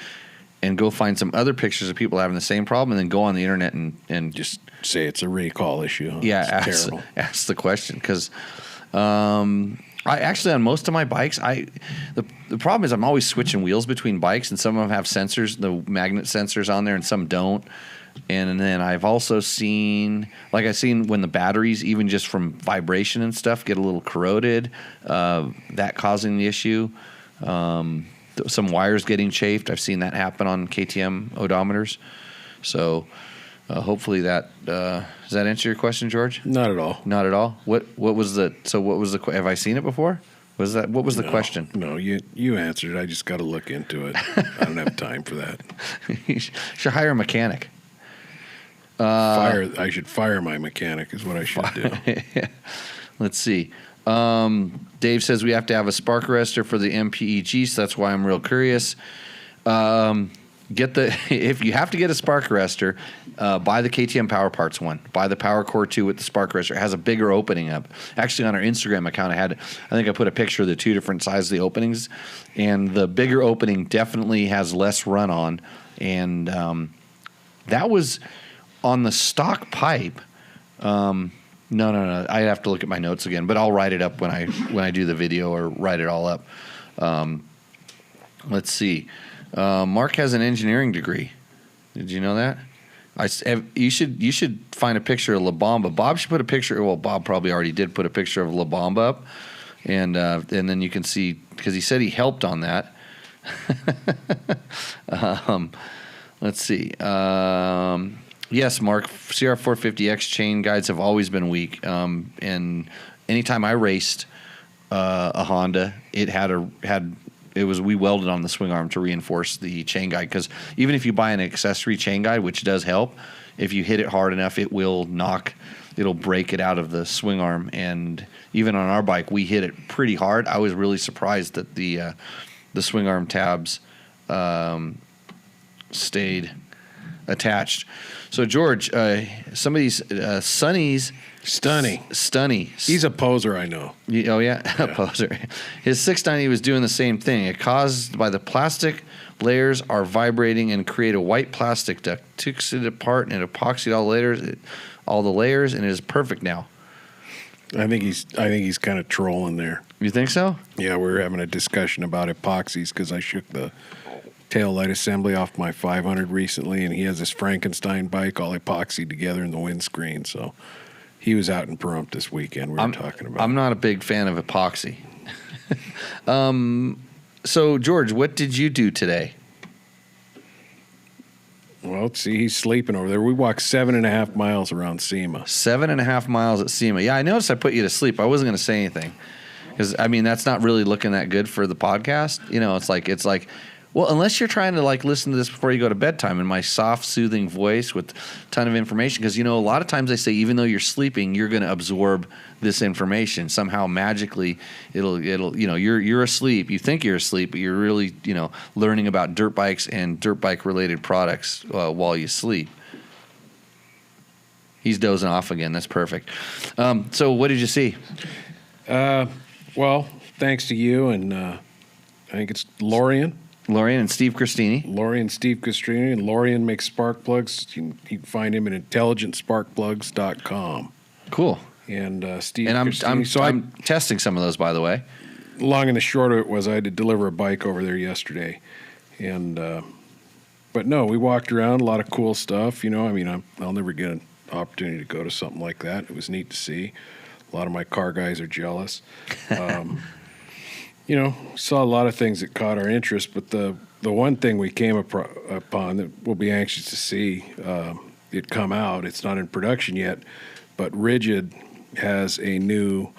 [SPEAKER 1] and go find some other pictures of people having the same problem, and then go on the internet and
[SPEAKER 2] Just say it's a recall issue. Huh?
[SPEAKER 1] yeah,
[SPEAKER 2] It's terrible.
[SPEAKER 1] ask the question, because I actually, on most of my bikes, the problem is I'm always switching wheels between bikes, and some of them have sensors, the magnet sensors on there, and some don't. And then I've also seen when the batteries, even just from vibration and stuff, get a little corroded, that causing the issue. Some wires getting chafed. I've seen that happen on KTM odometers. So hopefully that does that answer your question, George?
[SPEAKER 2] Not at all.
[SPEAKER 1] Not at all. What was the have I seen it before? What was the question?
[SPEAKER 2] No, you answered it. I just got to look into it. I don't have time for that.
[SPEAKER 1] You should hire a mechanic.
[SPEAKER 2] I should fire my mechanic is what I should do.
[SPEAKER 1] Let's see. Dave says we have to have a spark arrestor for the MPEG, so that's why I'm real curious. If you have to get a spark arrestor, buy the KTM Power Parts one. Buy the Power Core 2 with the spark arrestor. It has a bigger opening up. Actually, on our Instagram account, I think I put a picture of the two different sizes of the openings, and the bigger opening definitely has less run on, and that was on the stock pipe. No. I have to look at my notes again, but I'll write it up when I do the video or write it all up. Let's see. Mark has an engineering degree. Did you know that? You should find a picture of La Bamba. Bob should put a picture. Well, Bob probably already did put a picture of La Bamba up, and then you can see, because he said he helped on that. Let's see. Yes, Mark, CR450X chain guides have always been weak. And anytime I raced a Honda, we welded on the swing arm to reinforce the chain guide, because even if you buy an accessory chain guide, which does help, if you hit it hard enough, it'll break it out of the swing arm. And even on our bike, we hit it pretty hard. I was really surprised that the swing arm tabs stayed attached. So George, some of these Sonny's Stunny.
[SPEAKER 2] He's a poser, I know.
[SPEAKER 1] Oh yeah, a poser. His 690 was doing the same thing. It caused by the plastic layers are vibrating and create a white plastic duct. Took it apart and epoxied all the layers, and it is perfect now.
[SPEAKER 2] I think he's kind of trolling there.
[SPEAKER 1] You think so?
[SPEAKER 2] Yeah, we were having a discussion about epoxies because I shook the tail light assembly off my 500 recently, and he has this Frankenstein bike all epoxied together in the windscreen. So he was out in Pahrump this weekend. We were talking about.
[SPEAKER 1] I'm not a big fan of epoxy. So George, what did you do today?
[SPEAKER 2] Well, see, he's sleeping over there. We walked 7.5 miles around SEMA.
[SPEAKER 1] 7.5 miles at SEMA. Yeah, I noticed I put you to sleep. I wasn't going to say anything because that's not really looking that good for the podcast. It's like. Well, unless you're trying to listen to this before you go to bedtime in my soft, soothing voice with a ton of information, because a lot of times they say even though you're sleeping, you're going to absorb this information somehow magically. You're asleep. You think you're asleep, but you're really learning about dirt bikes and dirt bike related products while you sleep. He's dozing off again. That's perfect. So what did you see?
[SPEAKER 2] Well, thanks to you and I think it's Lorian
[SPEAKER 1] and Steve Christini.
[SPEAKER 2] Lorian, Steve Christini. And Lorian makes spark plugs. You can find him at intelligentsparkplugs.com.
[SPEAKER 1] Cool.
[SPEAKER 2] And Steve
[SPEAKER 1] and
[SPEAKER 2] Christini.
[SPEAKER 1] I'm testing some of those, by the way.
[SPEAKER 2] Long and the short of it was I had to deliver a bike over there yesterday. And but no, we walked around, a lot of cool stuff. I'll never get an opportunity to go to something like that. It was neat to see. A lot of my car guys are jealous. Saw a lot of things that caught our interest, but the one thing we came upon that we'll be anxious to see it come out. It's not in production yet, but Rigid has a new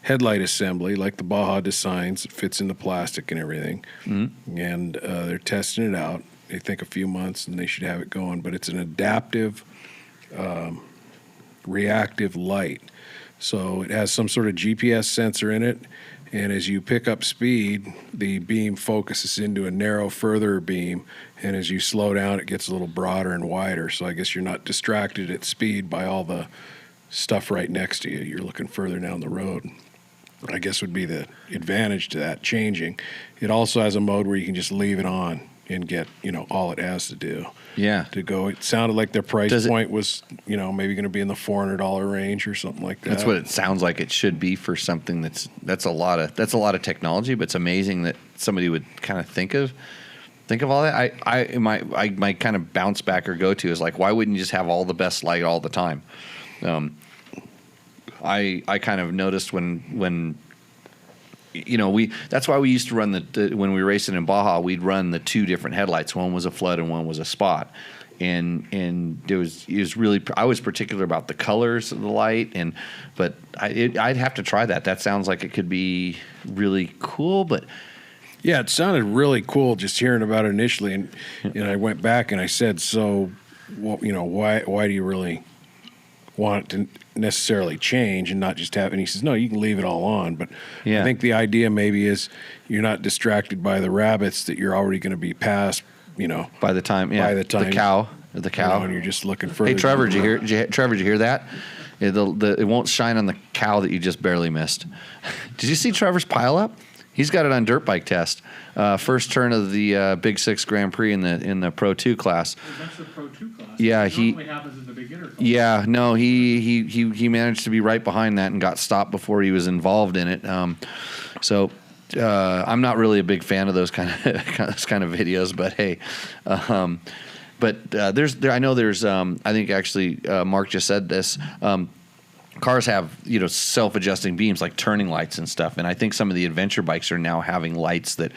[SPEAKER 2] headlight assembly like the Baja designs. It fits in the plastic and everything, and they're testing it out. They think a few months and they should have it going, but it's an adaptive, reactive light. So it has some sort of GPS sensor in it. And as you pick up speed, the beam focuses into a narrow, further beam. And as you slow down, it gets a little broader and wider. So I guess you're not distracted at speed by all the stuff right next to you. You're looking further down the road. I guess would be the advantage to that changing. It also has a mode where you can just leave it on and get, all it has to do.
[SPEAKER 1] Yeah.
[SPEAKER 2] To go. It sounded like their price point was, maybe going to be in the $400 range or something like that.
[SPEAKER 1] That's what it sounds like it should be for something that's a lot of technology, but it's amazing that somebody would kind of think of all that. My kind of bounce back or go to is why wouldn't you just have all the best light all the time? I kind of noticed when that's why we used to run when we were racing in Baja, we'd run the two different headlights. One was a flood and one was a spot. And it was really, I was particular about the colors of the light, but I'd have to try that. That sounds like it could be really cool, but
[SPEAKER 2] yeah, it sounded really cool just hearing about it initially. And I went back and I said, so, well, why do you really want it to necessarily change and not just have, and he says, no, you can leave it all on. But yeah. I think the idea maybe is you're not distracted by the rabbits that you're already going to be past,
[SPEAKER 1] by the time the cow,
[SPEAKER 2] and you're just looking further.
[SPEAKER 1] Hey, Trevor, did you hear that? It won't shine on the cow that you just barely missed. Did you see Trevor's pileup? He's got it on dirt bike test. First turn of the Big Six Grand Prix in the Pro 2 class.
[SPEAKER 4] That's the Pro 2 class.
[SPEAKER 1] Yeah,
[SPEAKER 4] it normally happens in the beginner class.
[SPEAKER 1] Yeah, no, he managed to be right behind that and got stopped before he was involved in it. So I'm not really a big fan of those kind of videos, but hey. I know there's I think actually Mark just said this. Cars have self-adjusting beams like turning lights and stuff, and I think some of the adventure bikes are now having lights that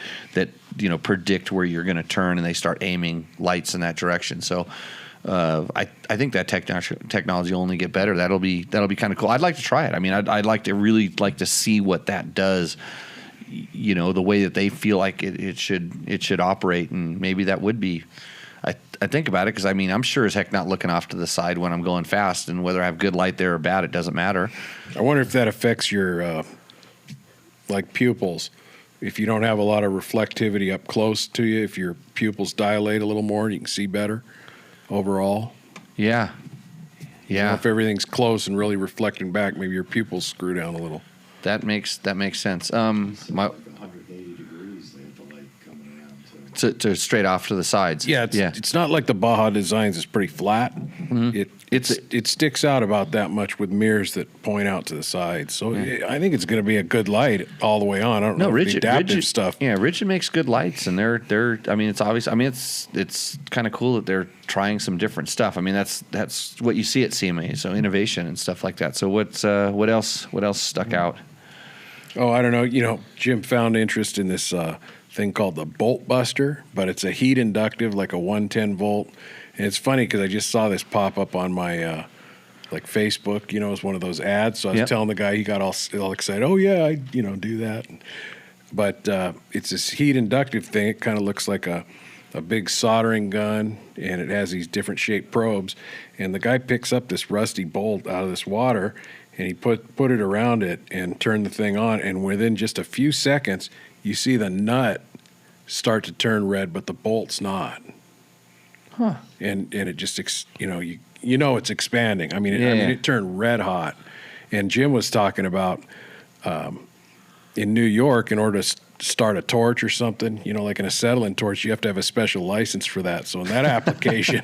[SPEAKER 1] predict where you're going to turn, and they start aiming lights in that direction. So I think that technology will only get better. That'll be kind of cool. I'd like to try it. I mean, I'd really like to see what that does. The way that they feel like it should operate, and maybe that would be. I think about it because I'm sure as heck not looking off to the side when I'm going fast, and whether I have good light there or bad, it doesn't matter.
[SPEAKER 2] I wonder if that affects your like pupils. If you don't have a lot of reflectivity up close to you, if your pupils dilate a little more, you can see better overall.
[SPEAKER 1] Yeah.
[SPEAKER 2] If everything's close and really reflecting back, maybe your pupils screw down a little.
[SPEAKER 1] That makes sense.
[SPEAKER 6] It's like 180 degrees. They have the light coming around
[SPEAKER 1] to straight off to the sides.
[SPEAKER 2] Yeah, it's not like the Baja Designs is pretty flat. Mm-hmm. It sticks out about that much with mirrors that point out to the sides. So I think it's going to be a good light all the way on. I don't know if the adaptive stuff.
[SPEAKER 1] Yeah, Rigid makes good lights, and they're. It's obvious. It's kind of cool that they're trying some different stuff. That's what you see at SEMA. So innovation and stuff like that. So what else stuck out?
[SPEAKER 2] Oh, I don't know. Jim found interest in this thing called the Bolt Buster, but it's a heat inductive, like a 110 volt. And it's funny because I just saw this pop up on my Facebook. It's one of those ads. So I was telling the guy, he got all excited. Oh yeah, I do that. But it's this heat inductive thing. It kind of looks like a big soldering gun, and it has these different shaped probes. And the guy picks up this rusty bolt out of this water, and he put it around it and turned the thing on. And within just a few seconds, you see the nut start to turn red, but the bolt's not.
[SPEAKER 1] Huh.
[SPEAKER 2] And it just it's expanding. It turned red hot. And Jim was talking about in New York, in order to start a torch or something, like an acetylene torch, you have to have a special license for that. So in that application,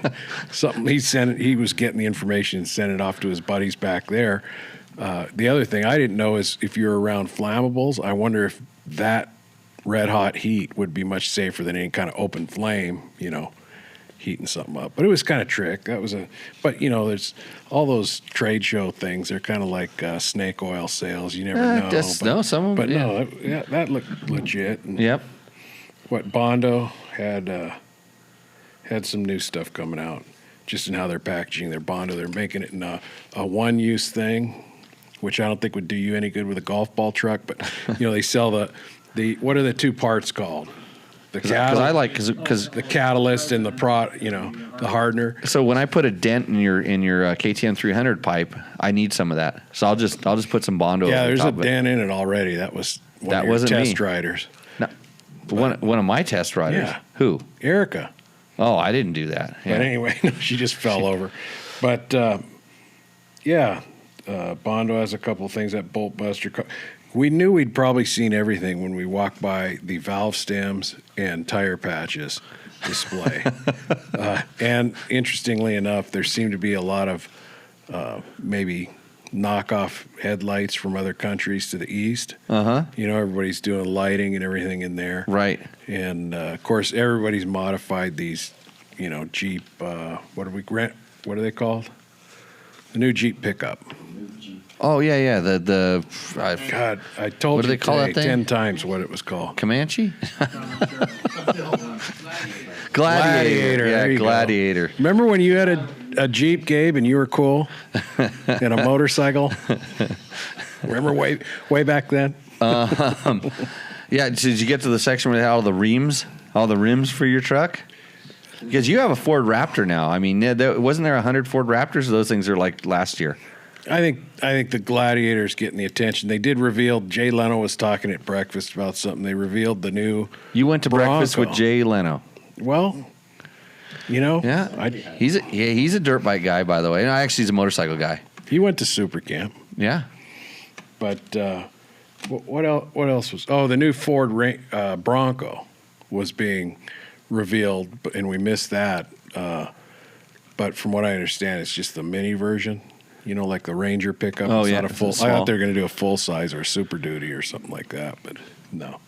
[SPEAKER 2] he was getting the information and sent it off to his buddies back there. The other thing I didn't know is if you're around flammables, I wonder if that red hot heat would be much safer than any kind of open flame, heating something up. But it was kind of trick. But there's all those trade show things. They're kind of like snake oil sales. You never know.
[SPEAKER 1] Some of them.
[SPEAKER 2] But no, that looked legit. And
[SPEAKER 1] yep.
[SPEAKER 2] What Bondo had some new stuff coming out, just in how they're packaging their Bondo. They're making it in a one-use thing, which I don't think would do you any good with a golf ball truck. But they sell the what are the two parts called? The
[SPEAKER 1] the
[SPEAKER 2] catalyst and the hardener.
[SPEAKER 1] So when I put a dent in your KTM 300 pipe, I need some of that. So I'll just put some Bondo.
[SPEAKER 2] Yeah,
[SPEAKER 1] over
[SPEAKER 2] there's
[SPEAKER 1] the
[SPEAKER 2] a
[SPEAKER 1] top
[SPEAKER 2] dent in it already. That was one of your
[SPEAKER 1] wasn't
[SPEAKER 2] test
[SPEAKER 1] me.
[SPEAKER 2] riders.
[SPEAKER 1] No, one of my test riders.
[SPEAKER 2] Yeah.
[SPEAKER 1] Who?
[SPEAKER 2] Erica.
[SPEAKER 1] Oh, I didn't do that. Yeah.
[SPEAKER 2] But anyway, she just fell over. But Bondo has a couple of things. That Bolt Buster. We knew we'd probably seen everything when we walked by the valve stems and tire patches display. And interestingly enough, there seemed to be a lot of maybe knockoff headlights from other countries to the east.
[SPEAKER 1] Uh-huh.
[SPEAKER 2] Everybody's doing lighting and everything in there.
[SPEAKER 1] Right.
[SPEAKER 2] And, of course, everybody's modified these, Jeep, what are they called? The new Jeep pickup.
[SPEAKER 1] Oh yeah.
[SPEAKER 2] God, I told
[SPEAKER 1] what do
[SPEAKER 2] you
[SPEAKER 1] they call
[SPEAKER 2] today
[SPEAKER 1] that thing?
[SPEAKER 2] 10 times what it was called.
[SPEAKER 1] Comanche?
[SPEAKER 2] Gladiator.
[SPEAKER 1] Yeah,
[SPEAKER 2] There you go.
[SPEAKER 1] Gladiator.
[SPEAKER 2] Remember when you had a Jeep, Gabe, and you were cool? And a motorcycle? Remember way back then?
[SPEAKER 1] Yeah, did you get to the section where they had all the rims for your truck? Because you have a Ford Raptor now. Wasn't there 100 Ford Raptors? Those things are like last year.
[SPEAKER 2] I think the Gladiator's getting the attention. They did reveal, Jay Leno was talking at breakfast about something. They revealed the new
[SPEAKER 1] You went to
[SPEAKER 2] Bronco.
[SPEAKER 1] breakfast with Jay Leno.
[SPEAKER 2] Well,
[SPEAKER 1] Yeah, he's a dirt bike guy, by the way. No, actually, he's a motorcycle guy.
[SPEAKER 2] He went to Super Camp.
[SPEAKER 1] Yeah.
[SPEAKER 2] But what else was? Oh, the new Ford Bronco was being revealed, and we missed that. but from what I understand, it's just the mini version. You know, like the Ranger pickup.
[SPEAKER 1] Oh,
[SPEAKER 2] It's
[SPEAKER 1] yeah,
[SPEAKER 2] not a full.
[SPEAKER 1] it's
[SPEAKER 2] I
[SPEAKER 1] small.
[SPEAKER 2] thought they were going to do a full size or a Super Duty or something like that, but no.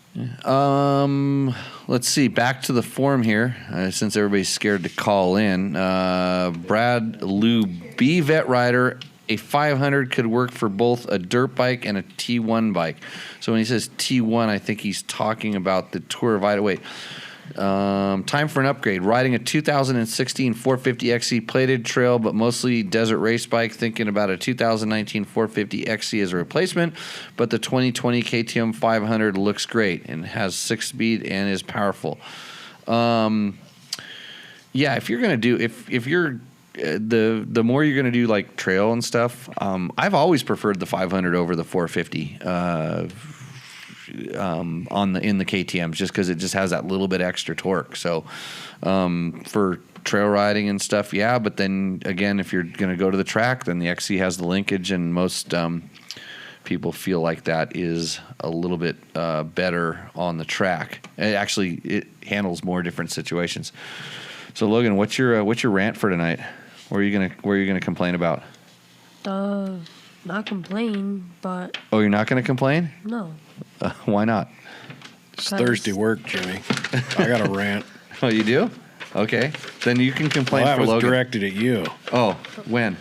[SPEAKER 1] Let's see. Back to the form here, since everybody's scared to call in. Brad Lou B Vet Rider, a 500 could work for both a dirt bike and a T1 bike. So when he says T1, I think he's talking about the Tour Vita. Wait. Time for an upgrade. Riding a 2016 450 XC plated trail, but mostly desert race bike. Thinking about a 2019 450 XC as a replacement, but the 2020 KTM 500 looks great and has 6-speed and is powerful. Yeah, if you're gonna do if you're the more you're gonna do like trail and stuff, I've always preferred the 500 over the 450. In the KTMs, just because it just has that little bit extra torque. So for trail riding and stuff, yeah. But then again, if you're going to go to the track, then the XC has the linkage, and most people feel like that is a little bit better on the track. It handles more different situations. So Logan, what's your rant for tonight? What are you gonna complain about?
[SPEAKER 3] Not complain, but
[SPEAKER 1] Oh, you're not gonna complain?
[SPEAKER 3] no.
[SPEAKER 1] Why not?
[SPEAKER 2] It's Thursday work, Jimmy. I got a rant.
[SPEAKER 1] Oh, you do? Okay. Then you can complain
[SPEAKER 2] Well, that
[SPEAKER 1] for
[SPEAKER 2] was
[SPEAKER 1] Logan.
[SPEAKER 2] directed at you
[SPEAKER 1] Oh, when?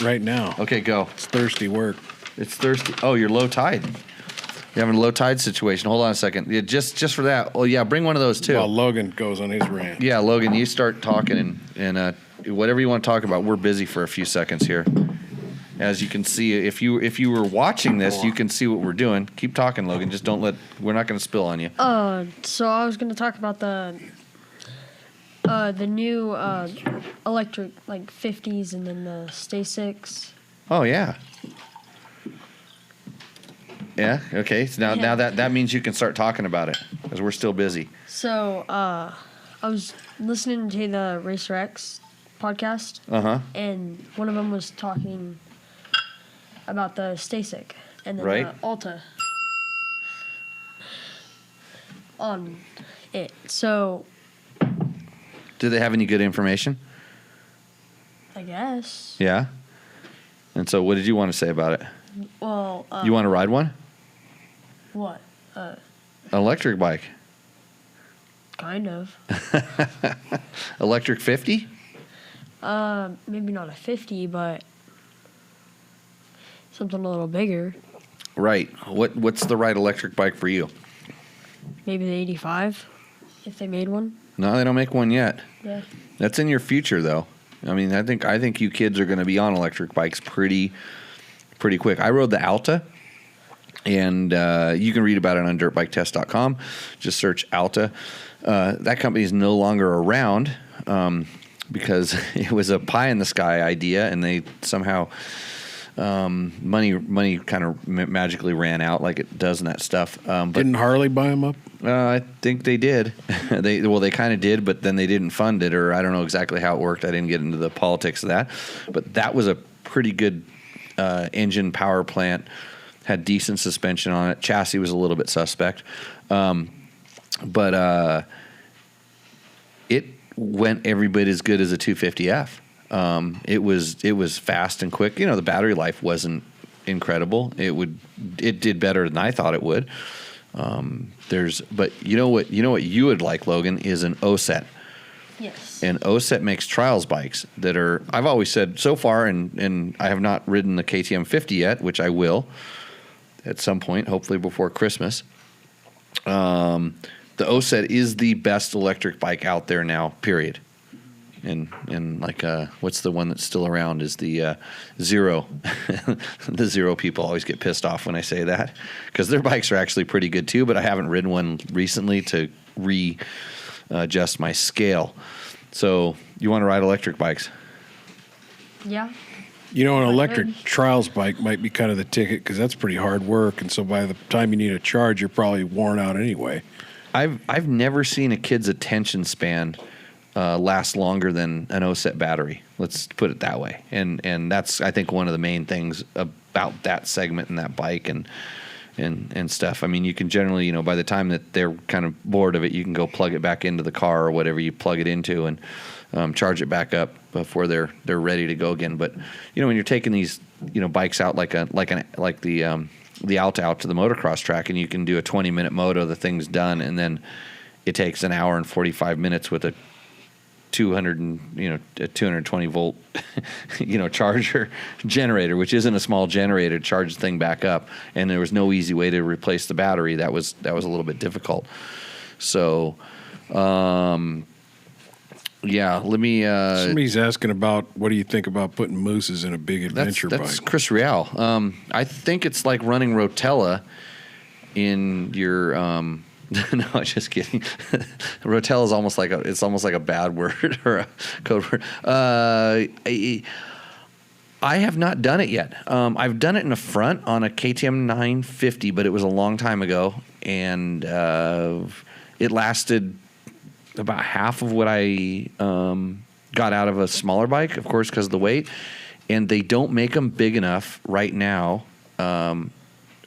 [SPEAKER 2] right now.
[SPEAKER 1] Okay, go.
[SPEAKER 2] It's Thursday work.
[SPEAKER 1] It's Thursday. Oh, you're low tide. You're having a low tide situation. Hold on a second. Yeah, just for that. Oh, yeah, bring one of those too.
[SPEAKER 2] While Logan goes on his rant.
[SPEAKER 1] Yeah, Logan, you start talking and whatever you want to talk about. We're busy for a few seconds here. As you can see, if you were watching this, you can see what we're doing. Keep talking, Logan. Just don't we're not going to spill on you.
[SPEAKER 3] So I was gonna talk about the new electric like 50s and then the Stay 6.
[SPEAKER 1] Oh yeah. Yeah. Okay. So now that means you can start talking about it because we're still busy.
[SPEAKER 3] So I was listening to the Racer X podcast, and one of them was talking about the Stasic and then
[SPEAKER 1] Right.
[SPEAKER 3] the Alta on it. So
[SPEAKER 1] Do they have any good information?
[SPEAKER 3] I guess.
[SPEAKER 1] Yeah. And so, what did you want to say about it?
[SPEAKER 3] Well,
[SPEAKER 1] You want to ride one?
[SPEAKER 3] what?
[SPEAKER 1] An electric bike.
[SPEAKER 3] Kind of.
[SPEAKER 1] Electric 50?
[SPEAKER 3] Maybe not a 50, but something a little bigger.
[SPEAKER 1] Right. What's the right electric bike for you?
[SPEAKER 3] Maybe the 85, if they made one.
[SPEAKER 1] No, they don't make one yet.
[SPEAKER 3] Yeah.
[SPEAKER 1] That's in your future, though. I mean, I think you kids are going to be on electric bikes pretty quick. I rode the Alta, and you can read about it on dirtbiketest.com. Just search Alta. That company is no longer around because it was a pie in the sky idea, and they somehow money kind of magically ran out like it does in that stuff. But
[SPEAKER 2] Didn't Harley buy him up?
[SPEAKER 1] I think they did. They kind of did, but then they didn't fund it, or I don't know exactly how it worked. I didn't get into the politics of that, but that was a pretty good engine power plant. Had decent suspension on it. Chassis was a little bit suspect, but it went every bit as good as a 250F. It was fast and quick. You know, the battery life wasn't incredible. It did better than I thought it would. But you know what you would like, Logan, is an OSET.
[SPEAKER 3] Yes.
[SPEAKER 1] And OSET makes trials bikes that are, I've always said so far, and I have not ridden the KTM 50 yet, which I will at some point, hopefully before Christmas. The OSET is the best electric bike out there now, period. And like, what's the one that's still around is the Zero. The Zero people always get pissed off when I say that because their bikes are actually pretty good too, but I haven't ridden one recently to readjust my scale. So you want to ride electric bikes?
[SPEAKER 3] Yeah.
[SPEAKER 2] You know, an electric
[SPEAKER 3] Good.
[SPEAKER 2] trials bike might be kind of the ticket because that's pretty hard work, and so by the time you need a charge, you're probably worn out anyway.
[SPEAKER 1] I've never seen a kid's attention span last longer than an OSET battery. Let's put it that way. And that's, I think, one of the main things about that segment and that bike. And and stuff. I mean, you can generally, by the time that they're kind of bored of it, you can go plug it back into the car or whatever you plug it into and charge it back up before they're ready to go again. But when you're taking these bikes out like the Alta out to the motocross track, and you can do a 20-minute moto, the thing's done, and then it takes an hour and 45 minutes with a 220 volt charger generator, which isn't a small generator, to charge the thing back up, and there was no easy way to replace the battery. That was a little bit difficult. So let me
[SPEAKER 2] somebody's asking about what do you think about putting mooses in a big adventure
[SPEAKER 1] that's
[SPEAKER 2] bike?
[SPEAKER 1] Chris Real. I think it's like running Rotella in your no, I'm just kidding. Rotella is almost like a bad word or a code word. I have not done it yet. I've done it in the front on a KTM 950, but it was a long time ago, and it lasted about half of what I got out of a smaller bike, of course, because of the weight. And they don't make them big enough right now.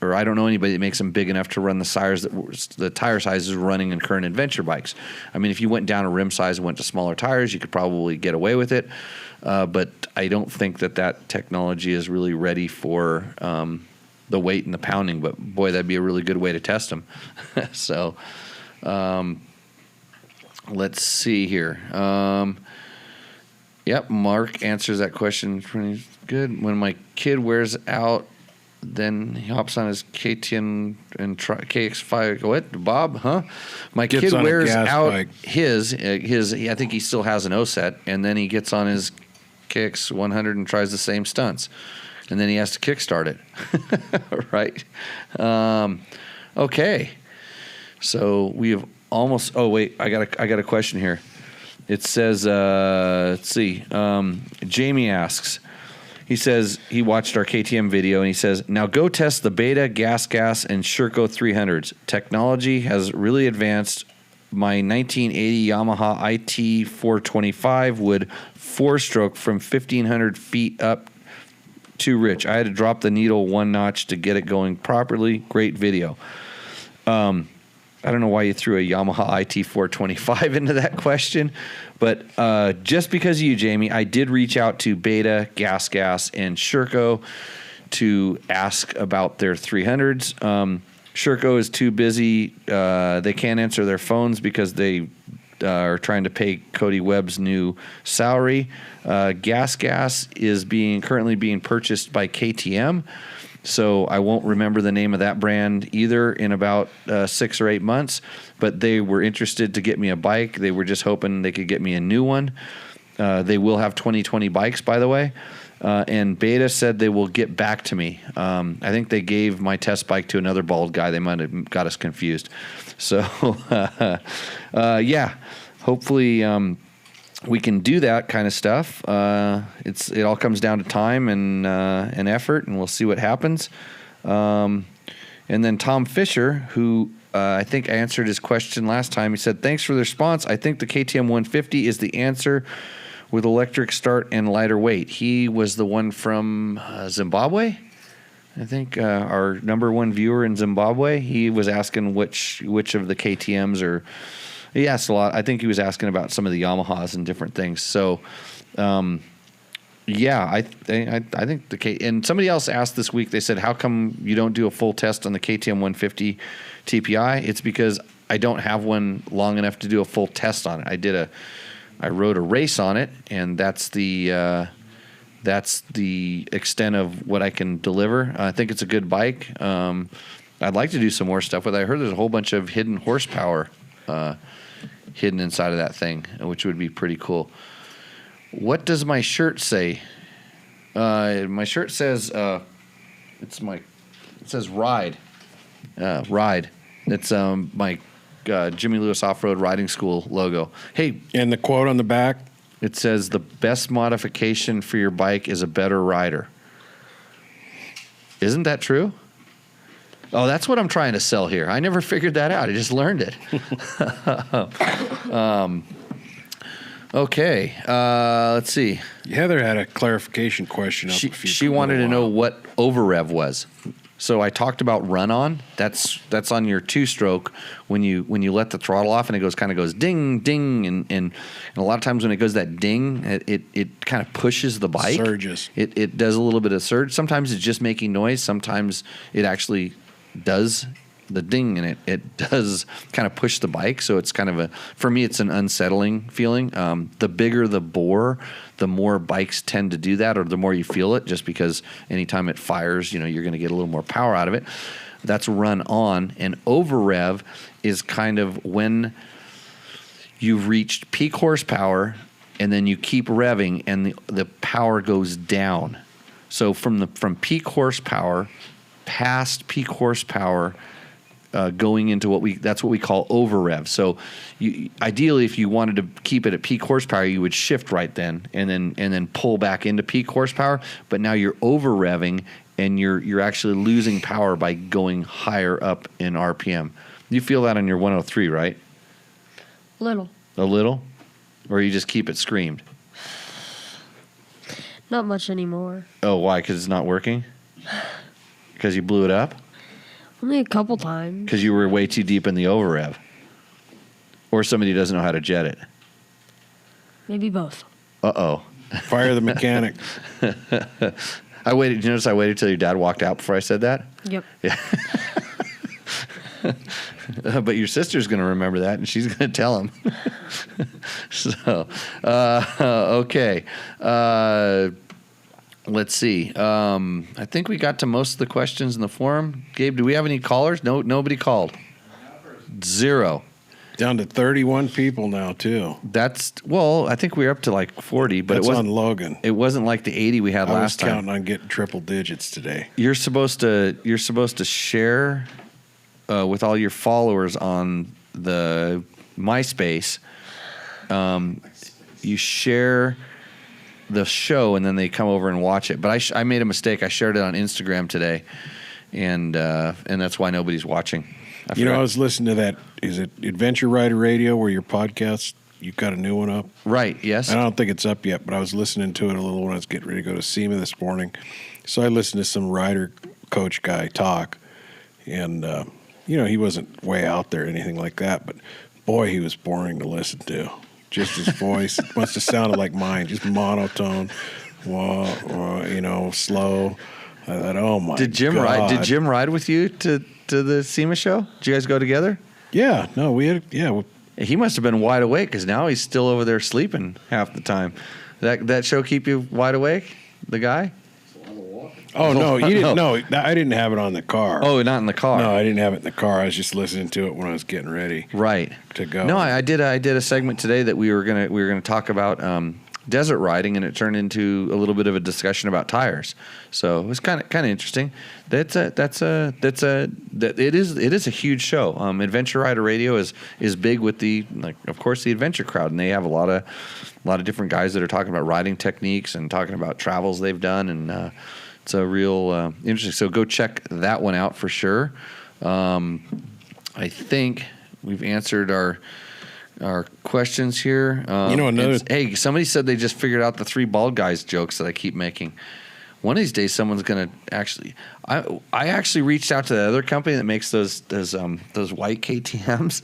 [SPEAKER 1] Or I don't know anybody that makes them big enough to run the tire sizes running in current adventure bikes. I mean, if you went down a rim size and went to smaller tires, you could probably get away with it. But I don't think that technology is really ready for the weight and the pounding. But boy, that'd be a really good way to test them. So let's see here. Yep, Mark answers that question pretty good. When my kid wears out, then he hops on his KTM and KX5. What, Bob? Huh? My
[SPEAKER 2] Gets
[SPEAKER 1] kid
[SPEAKER 2] on a
[SPEAKER 1] wears
[SPEAKER 2] gas
[SPEAKER 1] out
[SPEAKER 2] bike.
[SPEAKER 1] his. I think he still has an O-set, and then he gets on his KX100 and tries the same stunts, and then he has to kickstart it. Right? Okay. So we have almost. Oh wait, I got a question here. It says, let's see. Jamie asks. He says he watched our KTM video, and he says, now go test the Beta, Gas, and Sherco 300s. Technology has really advanced. My 1980 Yamaha IT 425 would 4-stroke from 1,500 feet up too rich. I had to drop the needle one notch to get it going properly. Great video. I don't know why you threw a Yamaha IT 425 into that question, but just because of you, Jamie, I did reach out to Beta, Gas, and Sherco to ask about their 300s. Sherco is too busy. They can't answer their phones because they are trying to pay Cody Webb's new salary. Gas is currently being purchased by KTM. So I won't remember the name of that brand either in about 6 or 8 months, but they were interested to get me a bike. They were just hoping they could get me a new one. They will have 2020 bikes, by the way. And Beta said they will get back to me. I think they gave my test bike to another bald guy. They might have got us confused. So, hopefully we can do that kind of stuff. It all comes down to time and effort, and we'll see what happens. And then Tom Fisher, who I think answered his question last time, he said, thanks for the response. I think the KTM 150 is the answer with electric start and lighter weight. He was the one from Zimbabwe. I think our number one viewer in Zimbabwe. He was asking which of the KTMs are. He asked a lot. I think he was asking about some of the Yamahas and different things. So, I think and somebody else asked this week. They said, "How come you don't do a full test on the KTM 150 TPI?" It's because I don't have one long enough to do a full test on it. I rode a race on it, and that's the extent of what I can deliver. I think it's a good bike. I'd like to do some more stuff with it. I heard there's a whole bunch of hidden horsepower hidden inside of that thing, which would be pretty cool. What does my shirt say? My shirt says it says ride. Ride. It's my Jimmy Lewis Off-Road Riding School logo. Hey,
[SPEAKER 2] and the quote on the back?
[SPEAKER 1] It says the best modification for your bike is a better rider. Isn't that true? Oh, that's what I'm trying to sell here. I never figured that out. I just learned it. Okay. Let's see.
[SPEAKER 2] Heather had a clarification question up.
[SPEAKER 1] She wanted to know what over rev was. So I talked about run on. That's on your 2-stroke when you let the throttle off and it kind of goes ding ding and a lot of times when it goes that ding, it kind of pushes the bike.
[SPEAKER 2] Surges.
[SPEAKER 1] It does a little bit of surge. Sometimes it's just making noise. Sometimes it actually does the ding and it does kind of push the bike. So it's kind of for me, it's an unsettling feeling. The bigger the bore, the more bikes tend to do that, or the more you feel it, just because anytime it fires, you're going to get a little more power out of it. That's run on. And over rev is kind of when you've reached peak horsepower and then you keep revving and the power goes down. So from peak horsepower, past peak horsepower, going into that's what we call over rev. So ideally, if you wanted to keep it at peak horsepower, you would shift right then and then pull back into peak horsepower. But now you're over revving and you're actually losing power by going higher up in RPM. You feel that on your 103, right?
[SPEAKER 3] Little.
[SPEAKER 1] A little? Or you just keep it screamed?
[SPEAKER 3] Not much anymore.
[SPEAKER 1] Oh, why? Because it's not working? Because you blew it up?
[SPEAKER 3] Only a couple times.
[SPEAKER 1] Because you were way too deep in the over rev? Or somebody doesn't know how to jet it?
[SPEAKER 3] Maybe both.
[SPEAKER 1] Uh-oh.
[SPEAKER 2] Fire the mechanic.
[SPEAKER 1] I waited. Did you notice I waited till your dad walked out before I said that?
[SPEAKER 3] Yep.
[SPEAKER 1] Yeah. But your sister's going to remember that, and she's going to tell him. So, okay. Let's see. I think we got to most of the questions in the forum. Gabe, do we have any callers? No, nobody called. 0.
[SPEAKER 2] Down to 31 people now, too.
[SPEAKER 1] I think we were up to like 40, but
[SPEAKER 2] That's
[SPEAKER 1] it wasn't
[SPEAKER 2] on Logan.
[SPEAKER 1] It wasn't like the 80 we had last time.
[SPEAKER 2] I was counting on getting triple digits today.
[SPEAKER 1] You're supposed to share with all your followers on the MySpace. You share the show and then they come over and watch it. But I made a mistake. I shared it on Instagram today, and that's why nobody's watching.
[SPEAKER 2] I was listening to that. Is it Adventure Rider Radio where your podcast? You've got a new one up,
[SPEAKER 1] right? Yes.
[SPEAKER 2] I don't think it's up yet, but I was listening to it a little when I was getting ready to go to SEMA this morning. So I listened to some rider coach guy talk, and he wasn't way out there or anything like that, but boy, he was boring to listen to. Just his voice must have sounded like mine, just monotone, slow. I thought, oh my!
[SPEAKER 1] Did Jim
[SPEAKER 2] God.
[SPEAKER 1] ride? Did Jim ride with you to the SEMA show? Did you guys go together?
[SPEAKER 2] Yeah, no, we had. Yeah,
[SPEAKER 1] he must have been wide awake because now he's still over there sleeping half the time. That show keep you wide awake? The guy?
[SPEAKER 2] Oh no, you didn't. No, I didn't have it on the car.
[SPEAKER 1] Oh, not in the car.
[SPEAKER 2] No, I didn't have it in the car. I was just listening to it when I was getting ready.
[SPEAKER 1] Right.
[SPEAKER 2] To go.
[SPEAKER 1] No, I did a segment today that we were gonna talk about desert riding, and it turned into a little bit of a discussion about tires. So it was kind of interesting. It is a huge show. Adventure Rider Radio is big with of course the adventure crowd, and they have a lot of different guys that are talking about riding techniques and talking about travels they've done, and it's a real interesting. So go check that one out for sure. I think we've answered our questions here. Hey, somebody said they just figured out the 3 bald guys jokes that I keep making. One of these days, someone's gonna actually. I actually reached out to the other company that makes those white KTM's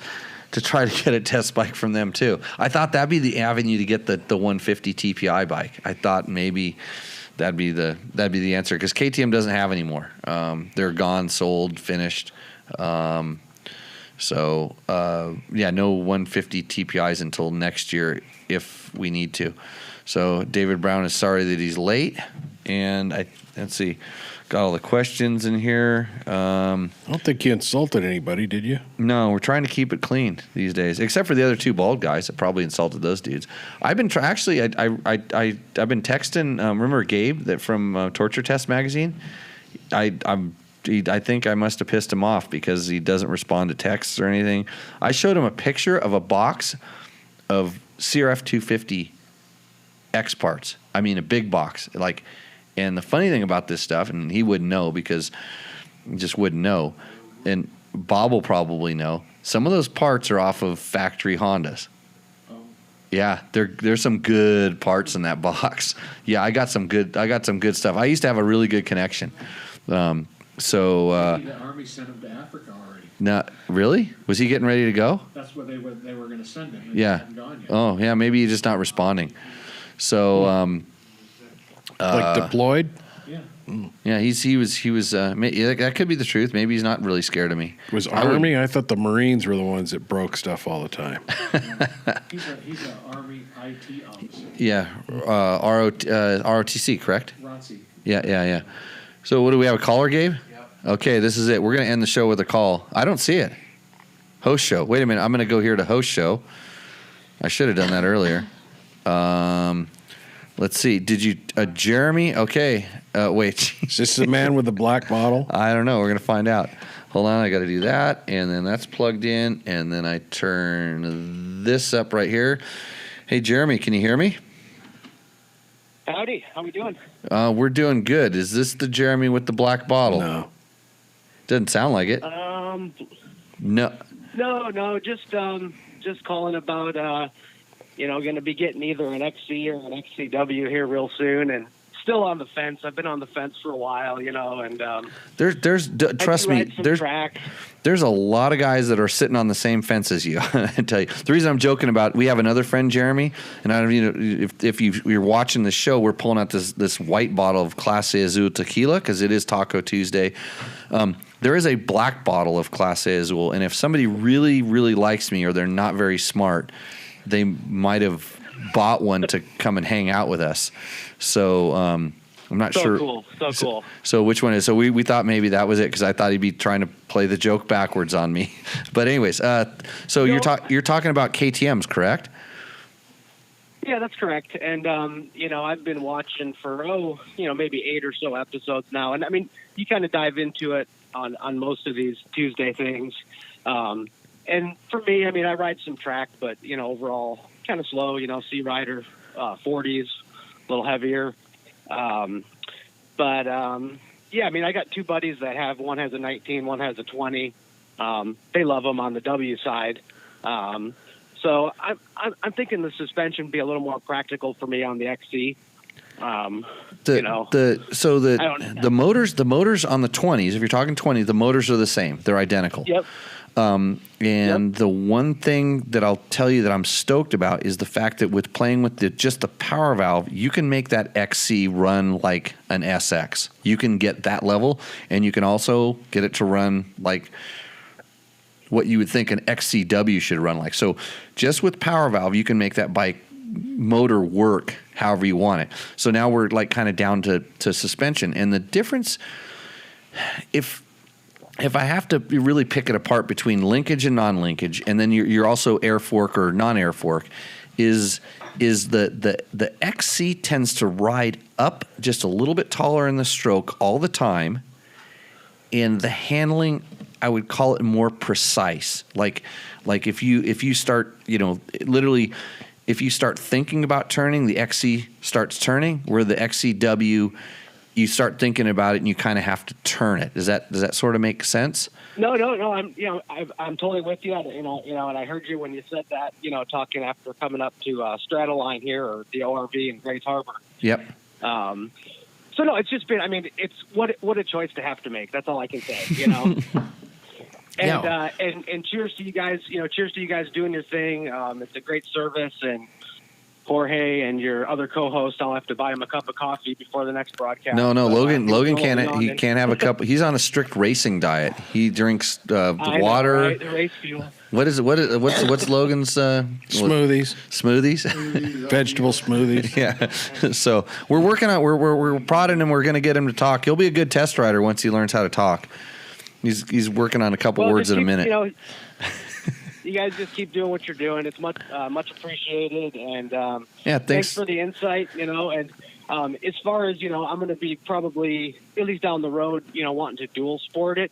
[SPEAKER 1] to try to get a test bike from them too. I thought that'd be the avenue to get the 150 TPI bike. I thought maybe that'd be the answer because KTM doesn't have anymore. They're gone, sold, finished. So no 150 TPIs until next year if we need to. So David Brown is sorry that he's late, and let's see, got all the questions in here.
[SPEAKER 2] I don't think you insulted anybody, did you?
[SPEAKER 1] No, we're trying to keep it clean these days, except for the other 2 bald guys that probably insulted those dudes. I've been I've been texting. Remember Gabe that from Torture Test magazine? I think I must have pissed him off because he doesn't respond to texts or anything. I showed him a picture of a box of CRF 250 X parts. I mean, a big box. And the funny thing about this stuff, and he wouldn't know because he just wouldn't know, and Bob will probably know, some of those parts are off of factory Hondas. Yeah, there's some good parts in that box. Yeah, I got some good stuff. I used to have a really good connection. So
[SPEAKER 4] The Army sent him to Africa already.
[SPEAKER 1] not really. Was he getting ready to go?
[SPEAKER 4] That's where they were going to send him. And
[SPEAKER 1] Yeah.
[SPEAKER 4] He hadn't gone yet.
[SPEAKER 1] Oh yeah, maybe he's just not responding. So
[SPEAKER 2] Like deployed?
[SPEAKER 4] Yeah.
[SPEAKER 1] yeah, he was. That could be the truth. Maybe he's not really scared of me.
[SPEAKER 2] Was
[SPEAKER 1] I would-
[SPEAKER 2] Army? I thought the Marines were the ones that broke stuff all the time.
[SPEAKER 4] He's an Army IT officer.
[SPEAKER 1] Yeah, ROTC, correct?
[SPEAKER 4] ROTC.
[SPEAKER 1] Yeah. So what do we have? A caller, Gabe? Yep. Okay, this is it. We're gonna end the show with a call. I don't see it. Host show. Wait a minute. I'm gonna go here to host show. I should have done that earlier. Let's see. Did you, Jeremy? Okay. Wait.
[SPEAKER 2] Is this the man with the black bottle?
[SPEAKER 1] I don't know. We're gonna find out. Hold on. I got to do that, and then that's plugged in, and then I turn this up right here. Hey, Jeremy, can you hear me?
[SPEAKER 7] Howdy, how we doing?
[SPEAKER 1] We're doing good. Is this the Jeremy with the black bottle?
[SPEAKER 2] No.
[SPEAKER 1] Doesn't sound like it. No.
[SPEAKER 7] No, just calling about going to be getting either an XC or an XCW here real soon, and still on the fence. I've been on the fence for a while, and
[SPEAKER 1] Trust me, there's a lot of guys that are sitting on the same fence as you. I tell you, the reason I'm joking about, we have another friend, Jeremy, and I don't if you're watching the show, we're pulling out this white bottle of Clase Azul tequila because it is Taco Tuesday. There is a black bottle of Clase Azul, and if somebody really, really likes me or they're not very smart, they might have bought one to come and hang out with us. So I'm not sure.
[SPEAKER 7] So cool.
[SPEAKER 1] So which one is? So we thought maybe that was it because I thought he'd be trying to play the joke backwards on me. But anyways, so you're talking about KTM's, correct?
[SPEAKER 7] Yeah, that's correct. And I've been watching for maybe 8 or so episodes now, and I mean, you kind of dive into it on most of these Tuesday things. And for me, I mean, I ride some track, but overall kind of slow. Sea Rider 40s, a little heavier. Yeah, I mean, I got two buddies that one has a 19, one has a 20. They love them on the W side. So I'm thinking the suspension would be a little more practical for me on the XC. The
[SPEAKER 1] motors on the 20s, if you're talking 20, the motors are the same. They're identical.
[SPEAKER 7] Yep.
[SPEAKER 1] The one thing that I'll tell you that I'm stoked about is the fact that with playing with just the power valve, you can make that XC run like an SX. You can get that level, and you can also get it to run like what you would think an XCW should run like. So just with power valve, you can make that bike motor work however you want it. So now we're like kind of down to suspension. And the difference, if I have to really pick it apart between linkage and non-linkage, and then you're also air fork or non-air fork, is the XC tends to ride up just a little bit taller in the stroke all the time, and the handling, I would call it more precise. Like if you start, literally, if you start thinking about turning, the XC starts turning, where the XCW, you start thinking about it and you kind of have to turn it. Does that sort of make sense?
[SPEAKER 7] No. I'm totally with you. And I heard you when you said that. Talking after coming up to Stratoline here or the ORV in Grace Harbor.
[SPEAKER 1] Yep.
[SPEAKER 7] So no, it's just been. I mean, it's what a choice to have to make. That's all I can say. And cheers to you guys. Cheers to you guys doing your thing. It's a great service, and Jorge and your other co-host, I'll have to buy him a cup of coffee before the next broadcast.
[SPEAKER 1] No, Logan can't have a cup. He's on a strict racing diet. He drinks water.
[SPEAKER 7] Know, right? The race fuel.
[SPEAKER 1] What's Logan's
[SPEAKER 2] Smoothies.
[SPEAKER 1] Smoothies?
[SPEAKER 2] Vegetable smoothies.
[SPEAKER 1] Yeah. So we're working on we're prodding him. We're going to get him to talk. He'll be a good test rider once he learns how to talk. He's working on a couple words in a minute.
[SPEAKER 7] You guys just keep doing what you're doing. It's much appreciated, and
[SPEAKER 1] thanks
[SPEAKER 7] for the insight. And as far as I'm going to be probably at least down the road, wanting to dual sport it,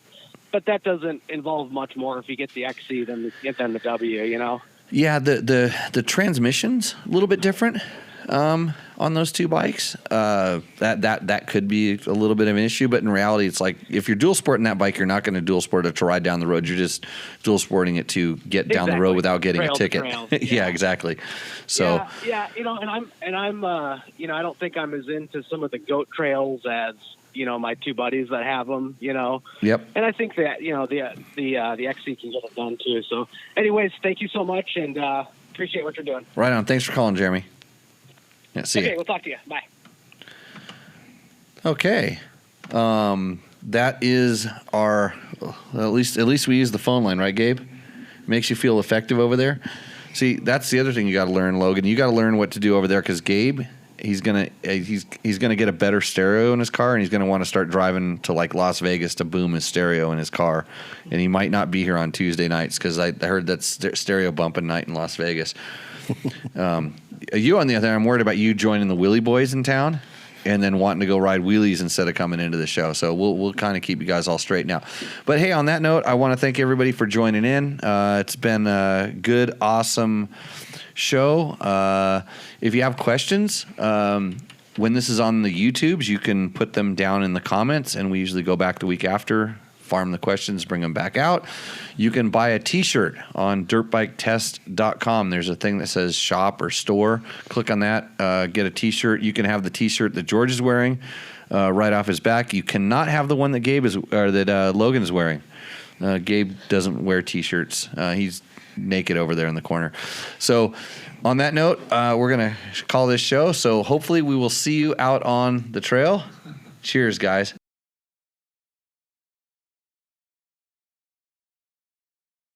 [SPEAKER 7] but that doesn't involve much more if you get the XC than the W.
[SPEAKER 1] Yeah, the transmission's a little bit different on those two bikes. That could be a little bit of an issue, but in reality, it's like if you're dual sporting that bike, you're not going to dual sport it to ride down the road. You're just dual sporting it to get down the road without getting a ticket. Yeah, exactly. So
[SPEAKER 7] I'm I don't think I'm as into some of the goat trails as my two buddies that have them,
[SPEAKER 1] Yep.
[SPEAKER 7] and I think that, the XC can get it done too. So anyways, thank you so much, and appreciate what you're doing.
[SPEAKER 1] Right on. Thanks for calling, Jeremy. Yeah, see
[SPEAKER 7] Okay,
[SPEAKER 1] ya.
[SPEAKER 7] we'll talk to you. Bye.
[SPEAKER 1] Okay. That is our, at least we use the phone line, right, Gabe? Makes you feel effective over there. See, that's the other thing you got to learn, Logan. You got to learn what to do over there, because Gabe, he's gonna get a better stereo in his car, and he's gonna want to start driving to like Las Vegas to boom his stereo in his car, and he might not be here on Tuesday nights because I heard that stereo bumping night in Las Vegas. You, on the other hand, I'm worried about you joining the Wheelie Boys in town and then wanting to go ride wheelies instead of coming into the show. So we'll kind of keep you guys all straight now. But hey, on that note, I want to thank everybody for joining in. It's been a good, awesome show. If you have questions, when this is on the YouTubes, you can put them down in the comments, and we usually go back the week after, farm the questions, bring them back out. You can buy a t-shirt on dirtbiketest.com. There's a thing that says shop or store. Click on that, get a t-shirt. You can have the t-shirt that George is wearing right off his back. You cannot have the one that Logan is wearing. Gabe doesn't wear t-shirts. He's naked over there in the corner. So on that note, we're going to call this show. So hopefully we will see you out on the trail. Cheers, guys.